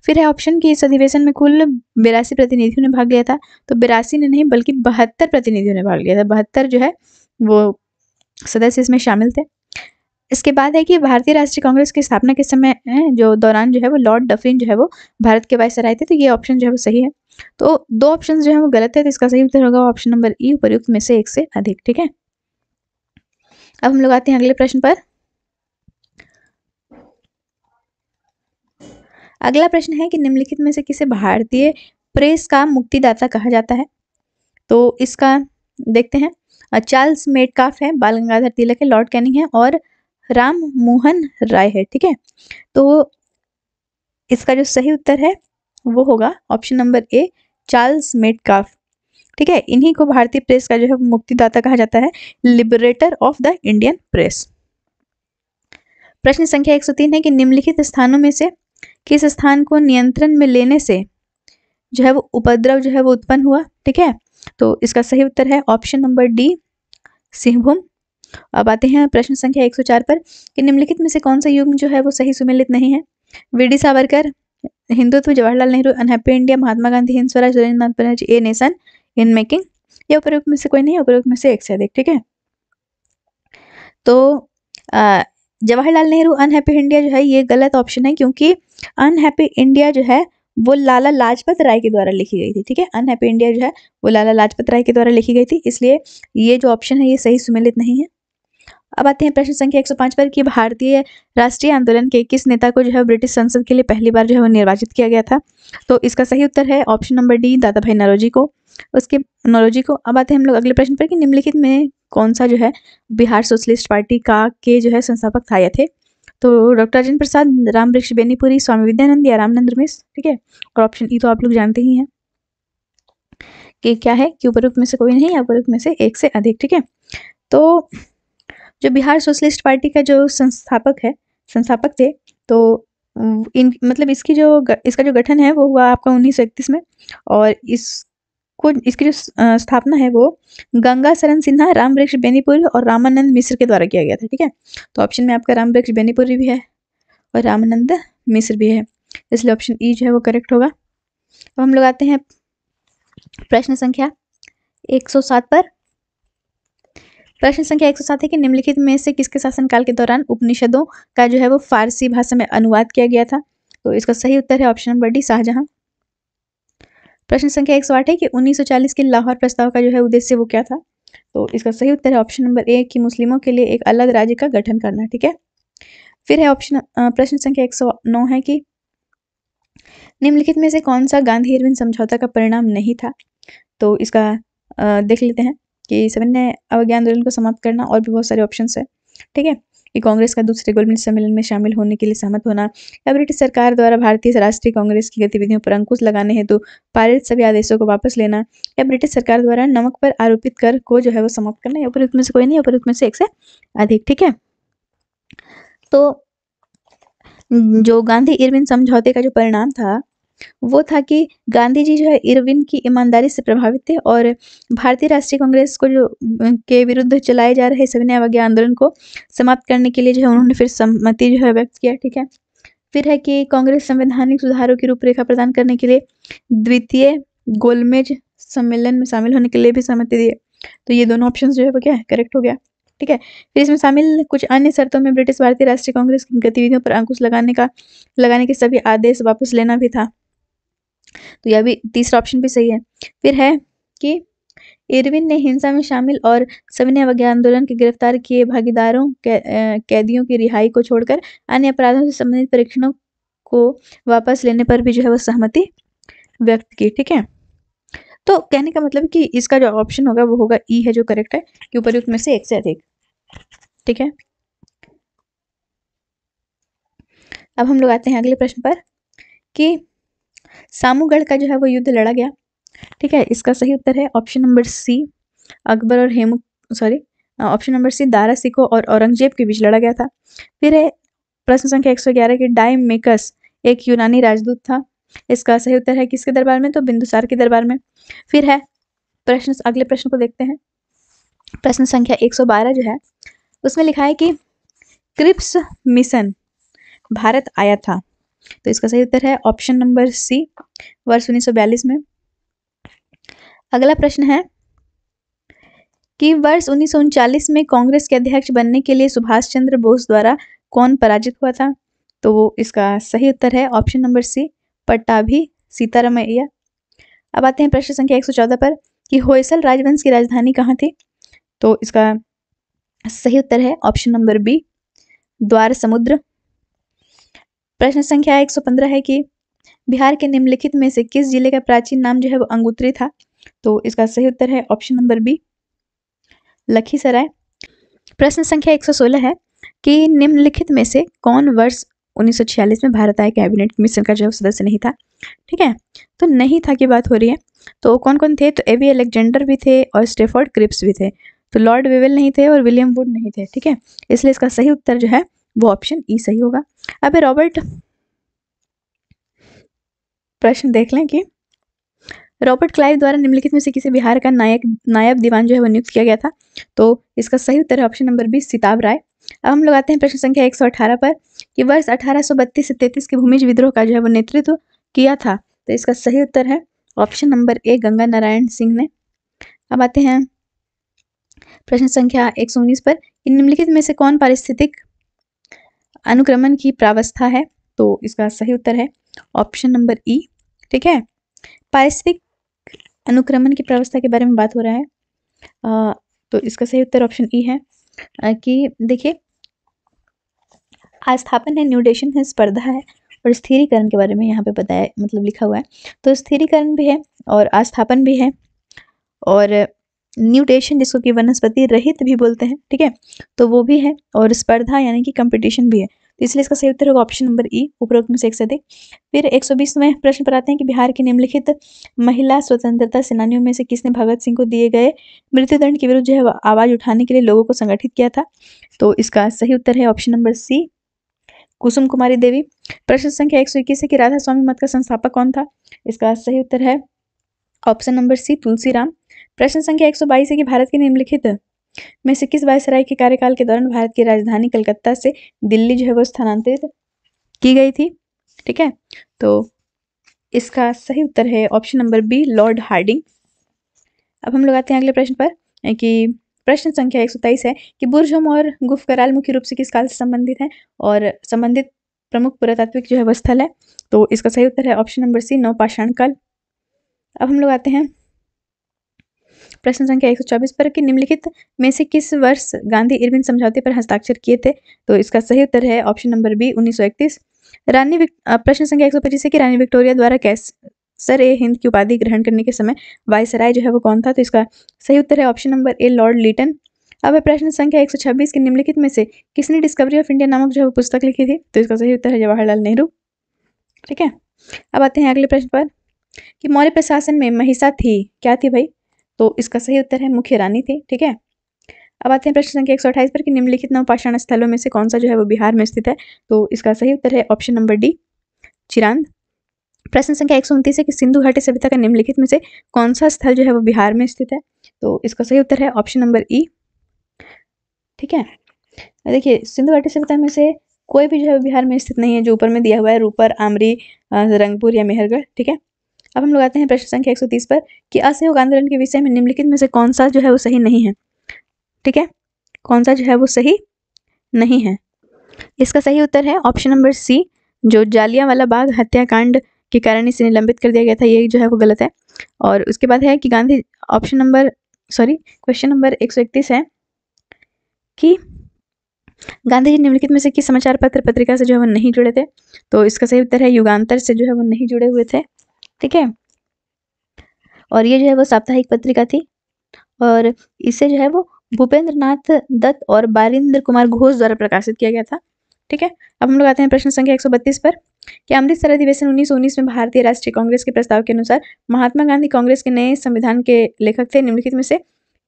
फिर है ऑप्शन की इस अधिवेशन में कुल 82 प्रतिनिधियों ने भाग लिया था। तो 82 ने नहीं बल्कि 72 प्रतिनिधियों ने भाग लिया था, 72 जो है वो सदस्य इसमें शामिल थे। इसके बाद है कि भारतीय राष्ट्रीय कांग्रेस की स्थापना के समय जो दौरान जो है वो लॉर्ड डफरिन जो है वो भारत के वायसराय थे। तो ये ऑप्शन जो है वो सही है। तो 2 ऑप्शन जो है वो गलत है, तो इसका सही उत्तर होगा ऑप्शन नंबर ई, उपर्युक्त में से एक से अधिक। ठीक है, अब हम लोग आते हैं अगले प्रश्न पर। अगला प्रश्न है कि निम्नलिखित में से किसे भारतीय प्रेस का मुक्तिदाता कहा जाता है। तो इसका देखते हैं। चार्ल्स मेटकाफ है, बाल गंगाधर तिलक है, लॉर्ड कैनिंग है और राम मोहन राय है। ठीक है, तो इसका जो सही उत्तर है वो होगा option number A, Charles Metcalfe. ठीक है, इन्हीं को भारतीय प्रेस का जो है मुक्तिदाता कहा जाता है, liberator of the Indian press. प्रश्न संख्या 103 है कि निम्नलिखित स्थानों में से किस स्थान को नियंत्रण में लेने से जो है वो उपद्रव जो है वो उत्पन्न हुआ। ठीक है, तो इसका सही उत्तर है ऑप्शन नंबर डी, सिंहभूम। अब आते हैं प्रश्न संख्या 104 पर कि निम्नलिखित में से कौन सा युग्म जो है वो सही सुमेलित नहीं है। VD. Savarkar, Hindutva, Jawaharlal Nehru, unhappy India, Mahatma Gandhi, Hind Swaraj, Surendranath Banerjee, a nation in making. ये उपयुक्त में से कोई नहीं है, उपयुक्त में से एक से अधिक। ठीक है, तो जवाहरलाल नेहरू अनहैप्पी इंडिया जो है ये गलत ऑप्शन है, क्योंकि अनहैप्पी इंडिया जो है वो लाला लाजपत राय के द्वारा लिखी गई थी। ठीक है, अनहैप्पी इंडिया जो है वो लाला लाजपत राय के द्वारा लिखी गई थी, इसलिए ये जो ऑप्शन है ये सही सुमेलित नहीं है। अब आते हैं प्रश्न संख्या 105 पर कि भारतीय राष्ट्रीय आंदोलन के किस नेता को जो है ब्रिटिश संसद के लिए पहली बार जो है वो निर्वाचित किया गया था। तो इसका सही उत्तर है ऑप्शन नंबर डी, दादा भाई नौरोजी को। अब आते हैं हम लोग अगले प्रश्न पर कि निम्नलिखित में कौन सा जो है बिहार सोशलिस्ट पार्टी का के जो है संस्थापक था थे। तो डॉक्टर राजेंद्र प्रसाद, रामवृक्ष बेनीपुरी, स्वामी विद्यानंद या रामनंद मिश्र। ठीक है, और ऑप्शन ई तो आप लोग जानते ही हैं कि क्या है कि उपयुक्त में से कोई नहीं या उपयुक्त में से एक से अधिक। ठीक है, तो जो बिहार सोशलिस्ट पार्टी का जो संस्थापक थे, तो इन मतलब इसका जो गठन है वो हुआ आपका 1931 में, और इसकी जो स्थापना है वो गंगा शरण सिन्हा, रामवृक्ष बेनीपुरी और रामानंद मिश्र के द्वारा किया गया था। ठीक है, तो ऑप्शन में आपका रामवृक्ष बेनीपुरी भी है और रामानंद मिश्र भी है, इसलिए ऑप्शन ई जो है वो करेक्ट होगा। अब हम लोग आते हैं प्रश्न संख्या 107 पर। प्रश्न संख्या 107 है कि निम्नलिखित में से किसके शासनकाल के दौरान उपनिषदों का जो है वो फारसी भाषा में अनुवाद किया गया था। तो इसका सही उत्तर है ऑप्शन नंबर डी, शाहजहां। प्रश्न संख्या 108 है कि 1940 के लाहौर प्रस्ताव का जो है उद्देश्य वो क्या था। तो इसका सही उत्तर है ऑप्शन नंबर ए, कि मुस्लिमों के लिए एक अलग राज्य का गठन करना। ठीक है, फिर है प्रश्न संख्या 109 है कि निम्नलिखित में से कौन सा गांधी इरविन समझौता का परिणाम नहीं था। तो इसका देख लेते हैं कि सविनय अवज्ञा आंदोलन को समाप्त करना, और भी बहुत सारे ऑप्शंस है। ठीक है, कि कांग्रेस का दूसरे गोलमेज सम्मेलन में शामिल होने के लिए सहमत होना, या ब्रिटिश सरकार द्वारा भारतीय राष्ट्रीय कांग्रेस की गतिविधियों पर अंकुश लगाने हेतु पारित सभी आदेशों को वापस लेना, या ब्रिटिश सरकार द्वारा नमक पर आरोपित कर को जो है वो समाप्त करना, या उपयुक्त में से कोई नहीं, उपयुक्त में से एक से अधिक। ठीक है, तो जो गांधी इरविन समझौते का जो परिणाम था वो था कि गांधी जी जो है इरविन की ईमानदारी से प्रभावित थे, और भारतीय राष्ट्रीय कांग्रेस को जो के विरुद्ध चलाए जा रहे सविनय अवज्ञा आंदोलन को समाप्त करने के लिए जो है उन्होंने फिर सहमति जो है व्यक्त किया। ठीक है, फिर है कि कांग्रेस संवैधानिक सुधारों की रूपरेखा प्रदान करने के लिए द्वितीय गोलमेज सम्मेलन में शामिल होने के लिए भी सहमति दी। तो ये दोनों ऑप्शन जो है वो क्या है, करेक्ट हो गया। ठीक है, फिर इसमें शामिल कुछ अन्य शर्तों में ब्रिटिश भारतीय राष्ट्रीय कांग्रेस की गतिविधियों पर अंकुश लगाने के सभी आदेश वापस लेना भी था। तो यह भी तीसरा ऑप्शन भी सही है। फिर है कि इरविन ने हिंसा में शामिल और सविनय अवज्ञा आंदोलन के गिरफ्तार किए भागीदारों कैदियों की रिहाई को छोड़कर अन्य अपराधों से संबंधित परीक्षणों को वापस लेने पर भी जो है वो सहमति व्यक्त की। ठीक है, तो कहने का मतलब कि इसका जो ऑप्शन होगा वो होगा ई है, जो करेक्ट है, कि उपयुक्त में से एक से अधिक। ठीक है, अब हम लोग आते हैं अगले प्रश्न पर कि सामूगढ़ का जो है वो युद्ध लड़ा गया। ठीक है, इसका सही उत्तर है ऑप्शन नंबर सी, अकबर और option number C, Dara Shikoh और औरंगजेब के बीच लड़ा गया था। फिर है प्रश्न संख्या 111 कि डायमेकस एक यूनानी राजदूत था। इसका सही उत्तर है किसके दरबार में, तो बिंदुसार के दरबार में। फिर है अगले प्रश्न को देखते हैं। प्रश्न संख्या 112 जो है उसमें लिखा है कि क्रिप्स मिशन भारत आया था। तो इसका सही उत्तर है ऑप्शन नंबर सी, वर्ष 1942 में। अगला प्रश्न है कि वर्ष 1939 में कांग्रेस के अध्यक्ष बनने के लिए सुभाष चंद्र बोस द्वारा कौन पराजित हुआ था? तो इसका सही उत्तर है option number C, Pattabhi Sitaramayya. अब आते हैं प्रश्न संख्या 114 पर कि होयसल राजवंश की राजधानी कहाँ थी? तो इसका सही उत्तर है ऑप्शन नंबर बी, द्वार समुद्र। प्रश्न संख्या 115 है कि बिहार के निम्नलिखित में से किस जिले का प्राचीन नाम जो है वो अंगुत्री था? तो इसका सही उत्तर है ऑप्शन नंबर बी, लखीसराय। प्रश्न संख्या 116 है कि निम्नलिखित में से कौन वर्ष 1946 में भारत आए कैबिनेट मिशन का जो सदस्य नहीं था? ठीक है, तो नहीं था की बात हो रही है, तो कौन कौन थे? तो एवी अलेक्जेंडर भी थे और स्टेफोर्ड क्रिप्स भी थे, तो लॉर्ड वेवेल नहीं थे और विलियम वुड नहीं थे। ठीक है, इसलिए इसका सही उत्तर जो है वो ऑप्शन ई सही होगा। अब रॉबर्ट, प्रश्न देख लें कि रॉबर्ट क्लाइव द्वारा निम्नलिखित में से किसे बिहार का नायब दीवान जो है वो नियुक्त किया गया था? तो इसका सही उत्तर है ऑप्शन नंबर बी, सिताब राय। अब हम लोग आते हैं प्रश्न संख्या 118 पर कि वर्ष 1832 से 33 के भूमिज विद्रोह का जो है वो नेतृत्व किया था? तो इसका सही उत्तर है option number A, Ganga Narayan Singh ने। अब आते हैं प्रश्न संख्या 119 पर कि निम्नलिखित में से कौन पारिस्थितिक अनुक्रमण की प्रावस्था है? तो इसका सही उत्तर है ऑप्शन नंबर ई। ठीक है, पारिस्थितिक अनुक्रमण की प्रावस्था के बारे में बात हो रहा है, तो इसका सही उत्तर ऑप्शन ई है कि देखिए, आस्थापन है, न्यूडेशन है, स्पर्धा है और स्थिरीकरण के बारे में यहाँ पे बताया, मतलब लिखा हुआ है। तो स्थिरीकरण भी है और आस्थापन भी है और न्यूटेशन जिसको कि वनस्पति रहित भी बोलते हैं, ठीक है, तो वो भी है और स्पर्धा यानी कि कंपटीशन भी है, तो इसलिए इसका सही उत्तर होगा ऑप्शन नंबर ई, उपरोक्त में से एक से अधिक। फिर 120वें प्रश्न पर आते हैं कि बिहार की निम्नलिखित महिला स्वतंत्रता सेनानियों में से किसने भगत सिंह को दिए गए मृत्युदंड के विरुद्ध जो है आवाज उठाने के लिए लोगों को संगठित किया था? तो इसका सही उत्तर है ऑप्शन नंबर सी, कुसुम कुमारी देवी। प्रश्न संख्या 121 है कि राधा स्वामी मत का संस्थापक कौन था? इसका सही उत्तर है ऑप्शन नंबर सी, तुलसीराम। प्रश्न संख्या 122 है कि भारत के निम्नलिखित में से किस वायसराय के कार्यकाल के दौरान भारत की राजधानी कलकत्ता से दिल्ली जो है वो स्थानांतरित की गई थी? ठीक है, तो इसका सही उत्तर है option number B, Lord Hardinge. अब हम लोग आते हैं अगले प्रश्न पर कि प्रश्न संख्या 123 है कि बुर्जहोम और गुफकराल मुख्य रूप से किस काल से संबंधित है और संबंधित प्रमुख पुरातात्विक जो है वो स्थल है? तो इसका सही उत्तर है ऑप्शन नंबर सी, नवपाषाण काल। अब हम लोग आते हैं प्रश्न संख्या 124 पर कि निम्नलिखित में से किस वर्ष गांधी इरविन समझौते पर हस्ताक्षर किए थे? तो इसका सही उत्तर है ऑप्शन नंबर बी, 1931। प्रश्न संख्या 125 है कि रानी विक्टोरिया द्वारा कैसर ए हिंद की उपाधि ग्रहण करने के समय वायसराय जो है वो कौन था? तो इसका सही उत्तर है option number A, Lord Lytton. अब है प्रश्न संख्या 126 के निम्नलिखित में से किसने डिस्कवरी ऑफ इंडिया नामक जो है पुस्तक लिखी थी? तो इसका सही उत्तर है जवाहरलाल नेहरू। ठीक है, अब आते हैं अगले प्रश्न पर कि मौर्य प्रशासन में महिषा थी, क्या थी भाई? तो इसका सही उत्तर है मुख्य रानी थी। ठीक है, अब आते हैं प्रश्न संख्या 128 पर कि निम्नलिखित नवपाषाण स्थलों में से कौन सा जो है वो बिहार में स्थित है? तो इसका सही उत्तर है ऑप्शन नंबर डी, चिरांद। प्रश्न संख्या 129 है कि सिंधु घाटी सभ्यता का निम्नलिखित में से कौन सा स्थल जो है वो बिहार में स्थित है? तो इसका सही उत्तर है ऑप्शन नंबर ई। ठीक है, देखिए सिंधु घाटी सभ्यता में से कोई भी जो है बिहार में स्थित नहीं है, जो ऊपर में दिया हुआ है, रूपर, आमरी, रंगपुर या मेहरगढ़। ठीक है, अब हम लोग आते हैं प्रश्न संख्या 130 पर कि असहयोग आंदोलन के विषय में निम्नलिखित में से कौन सा जो है वो सही नहीं है? ठीक है, कौन सा जो है वो सही नहीं है? इसका सही उत्तर है ऑप्शन नंबर सी, जो जालियांवाला बाग हत्याकांड के कारण इसे निलंबित कर दिया गया था, ये जो है वो गलत है। और उसके बाद है कि Gandhi, option number question number 131 है कि गांधी जी निम्नलिखित में से किस समाचार पत्र पत्रिका से जो है वो नहीं जुड़े थे? तो इसका सही उत्तर है युगांतर से जो है वो नहीं जुड़े हुए थे। ठीक है, और ये जो है वो साप्ताहिक पत्रिका थी और इसे जो है वो भूपेंद्र नाथ दत्त और बारिंद्र कुमार घोष द्वारा प्रकाशित किया गया था। ठीक है, अब हम लोग आते हैं प्रश्न संख्या 132 पर कि अमृतसर अधिवेशन 1919 में भारतीय राष्ट्रीय कांग्रेस के प्रस्ताव के अनुसार महात्मा गांधी कांग्रेस के नए संविधान के लेखक थे। निम्नलिखित में से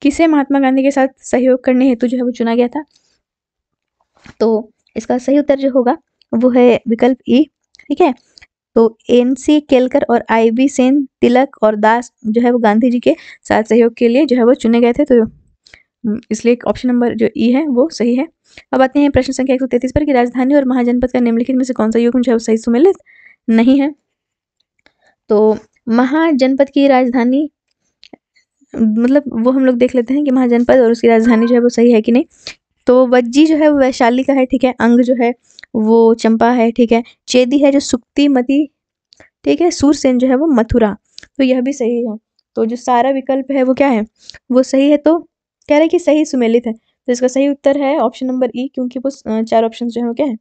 किसे महात्मा गांधी के साथ सहयोग करने हेतु जो है वो चुना गया था? तो इसका सही उत्तर जो होगा वो है विकल्प ई। ठीक है, तो एनसी केलकर और आईबी सेन, तिलक और दास जो है वो गांधी जी के साथ सहयोग के लिए जो है वो चुने गए थे, तो इसलिए ऑप्शन नंबर जो ई है वो सही है। अब आते हैं प्रश्न संख्या 133 पर कि राजधानी और महाजनपद का निम्नलिखित में से कौन सा युग्म जो है वो सही सुमेलित नहीं है? तो महाजनपद की राजधानी मतलब वो हम लोग देख लेते हैं कि महाजनपद और उसकी राजधानी जो है वो सही है कि नहीं। तो वज्जी जो है वो वैशाली का है, ठीक है। अंग जो है वो चंपा है, ठीक है। चेदी है जो सुक्तिमती, ठीक है। सूरसेन जो है वो मथुरा, तो यह भी सही है। तो जो सारा विकल्प है वो क्या है, वो सही है। तो कह रहे हैं कि सही सुमेलित है, तो इसका सही उत्तर है ऑप्शन नंबर ई, क्योंकि वो चार ऑप्शन जो है वो क्या है,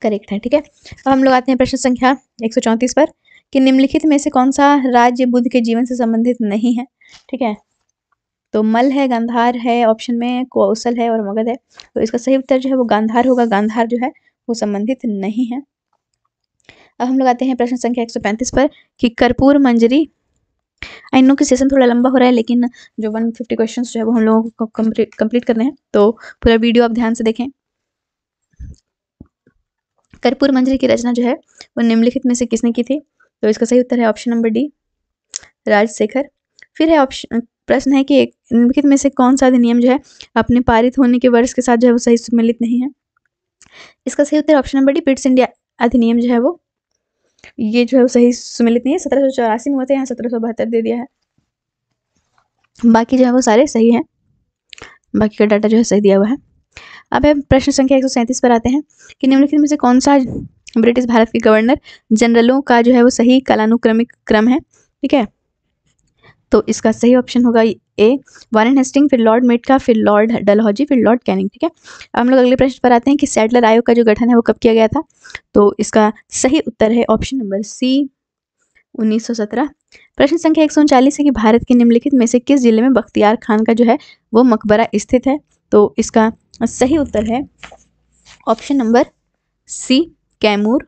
करेक्ट है, ठीक है। अब हम लोग आते हैं प्रश्न संख्या 134 पर कि निम्नलिखित में से कौन सा राज्य बुद्ध के जीवन से संबंधित नहीं है, ठीक है। तो मल है, गांधार है, ऑप्शन में कौशल है और मगध है। तो इसका सही उत्तर जो है वो गांधार होगा। गांधार जो है वो संबंधित नहीं है। अब हम लोग आते हैं प्रश्न संख्या 135 पर कि कर्पूर मंजरी। आई नो कि सेशन थोड़ा लंबा हो रहा है, लेकिन जो 150 क्वेश्चंस जो है वो हम लोगों को कंप्लीट करने हैं, तो पूरा वीडियो आप ध्यान से देखें। कर्पूर मंजरी की रचना जो है वो निम्नलिखित में से किसने की थी, तो इसका सही उत्तर है ऑप्शन नंबर डी, राजशेखर। फिर है ऑप्शन, प्रश्न है कि निम्नलिखित में से कौन सा अधिनियम जो है अपने पारित होने के वर्ष के साथ जो है वो सही सम्मिलित नहीं है। इसका सही उत्तर option number D, Pitt's India अधिनियम जो है वो ये जो है वो सही सम्मिलित नहीं है। 1784 में हुआ था, यहाँ 1772 दे दिया है। बाकी जो है वो सारे सही हैं, बाकी का डाटा जो है सही दिया हुआ है। अब है प्रश्न संख्या 137 पर आते हैं कि निम्नलिखित में से कौन सा ब्रिटिश भारत के गवर्नर जनरलों का जो है वो सही कालानुक्रमिक क्रम है, ठीक है। तो इसका सही ऑप्शन होगा ए, वारेन हेस्टिंग, फिर लॉर्ड मेटका, फिर लॉर्ड डलहौजी, फिर लॉर्ड कैनिंग, ठीक है। अब हम लोग अगले प्रश्न पर आते हैं कि सैडलर आयोग का जो गठन है वो कब किया गया था। तो इसका सही उत्तर है ऑप्शन नंबर सी, 1917। प्रश्न संख्या 139 है कि भारत के निम्नलिखित में से किस जिले में बख्तियार खान का जो है वो मकबरा स्थित है। तो इसका सही उत्तर है ऑप्शन नंबर सी, कैमूर।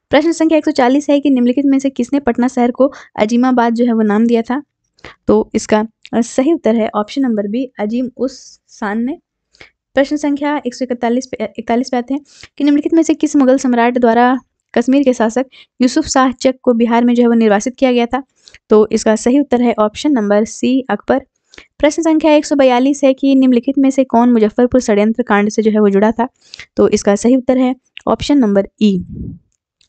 प्रश्न संख्या 140 है कि निम्नलिखित में से किसने पटना शहर को अजीमाबाद जो है वो नाम दिया था। तो इसका सही उत्तर है ऑप्शन नंबर बी, अजीम उस शान ने। प्रश्न संख्या 141 पे आते हैं कि निम्नलिखित में से किस मुगल सम्राट द्वारा कश्मीर के शासक यूसुफ शाह चक को बिहार में जो है वो निर्वासित किया गया था। तो इसका सही उत्तर है ऑप्शन नंबर सी, अकबर। प्रश्न संख्या 142 है कि निम्नलिखित में से कौन मुजफ्फरपुर षड्यंत्र कांड से जो है वो जुड़ा था। तो इसका सही उत्तर है ऑप्शन नंबर ई,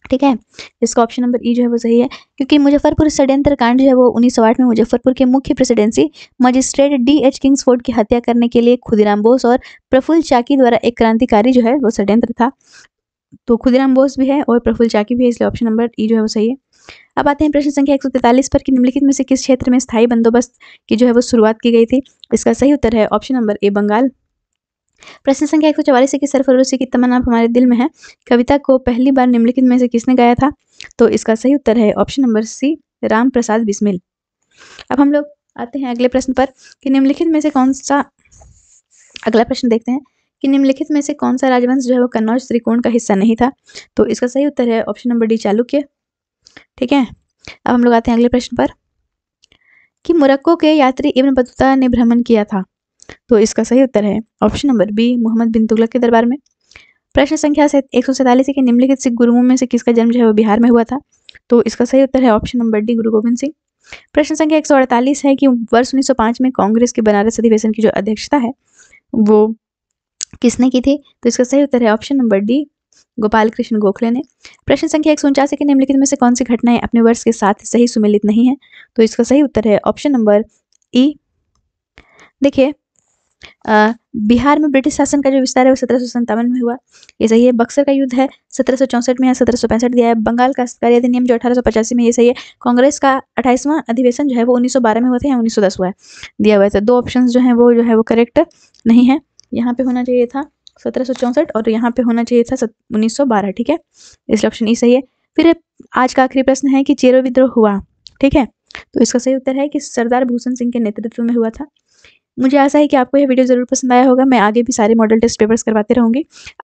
ठीक है। इसका ऑप्शन नंबर ई जो है वो सही है, क्योंकि मुजफ्फरपुर षड्यंत्र कांड जो है वो 1908 में मुजफ्फरपुर के मुख्य प्रेसिडेंसी मजिस्ट्रेट डी.एच. किंग्सफोर्ड की हत्या करने के लिए खुदीराम बोस और प्रफुल्ल चाकी द्वारा एक क्रांतिकारी जो है वो षड्यंत्र था। तो खुदीराम बोस भी है और प्रफुल्ल चाकी भी है, इसलिए ऑप्शन नंबर ई जो है वो सही है। अब आते हैं प्रश्न संख्या 143 पर कि निम्नलिखित में से किस क्षेत्र में स्थायी बंदोबस्त की जो है वो शुरुआत की गई थी। इसका सही उत्तर है ऑप्शन नंबर ए, बंगाल। प्रश्न संख्या 144 है कि सरफरोशी की तमन्ना अब हमारे दिल में है कविता को पहली बार निम्नलिखित में से किसने गाया था। तो इसका सही उत्तर है ऑप्शन नंबर सी, राम प्रसाद बिस्मिल। अब हम लोग आते हैं अगले प्रश्न पर कि निम्नलिखित में से कौन सा, अगला प्रश्न देखते हैं कि निम्नलिखित में से कौन सा राजवंश जो है वो कन्नौज त्रिकोण का हिस्सा नहीं था। तो इसका सही उत्तर है ऑप्शन नंबर डी, चालुक्य, ठीक है। अब हम लोग आते हैं अगले प्रश्न पर कि मोरक्को के यात्री इब्न बतूता ने भ्रमण किया था। तो इसका सही उत्तर है ऑप्शन नंबर बी, मोहम्मद बिन तुगलक के दरबार में। प्रश्न संख्या 147 है कि निम्नलिखित सिख गुरुओं में से किसका जन्म जो है वो बिहार में हुआ था। तो इसका सही उत्तर है ऑप्शन नंबर डी, गुरु गोविंद सिंह। प्रश्न संख्या 148 है कि वर्ष 1905 में कांग्रेस के बनारस अधिवेशन की जो अध्यक्षता है वो किसने की थी। तो इसका सही उत्तर है option number D, Gopal Krishna Gokhale ने। प्रश्न संख्या 149 है कि निम्नलिखित में से कौन सी घटनाएं अपने वर्ष के साथ सही सुमेलित नहीं है। तो इसका सही उत्तर है ऑप्शन नंबर ई। देखिए, बिहार में ब्रिटिश शासन का जो विस्तार है वो 1757 में हुआ, ये सही है। बक्सर का युद्ध है 1764 में या 1765 दिया है। बंगाल का कार्य अधिनियम जो 1885 में, ये सही है। कांग्रेस का 28वां अधिवेशन जो है वो 1912 में हुआ था या 1910 हुआ है, दिया हुआ है। तो दो ऑप्शन जो है वो करेक्ट नहीं है। यहाँ पे होना चाहिए था 1764 और यहाँ पे होना चाहिए था 1912, ठीक है। इसलिए ऑप्शन ई सही है। फिर आज का आखिरी प्रश्न है कि चेरो विद्रोह हुआ, ठीक है। तो इसका सही उत्तर है कि सरदार भूषण सिंह के नेतृत्व में हुआ था। मुझे आशा है कि आपको यह वीडियो ज़रूर पसंद आया होगा। मैं आगे भी सारे मॉडल टेस्ट पेपर्स करवाते रहूँगी।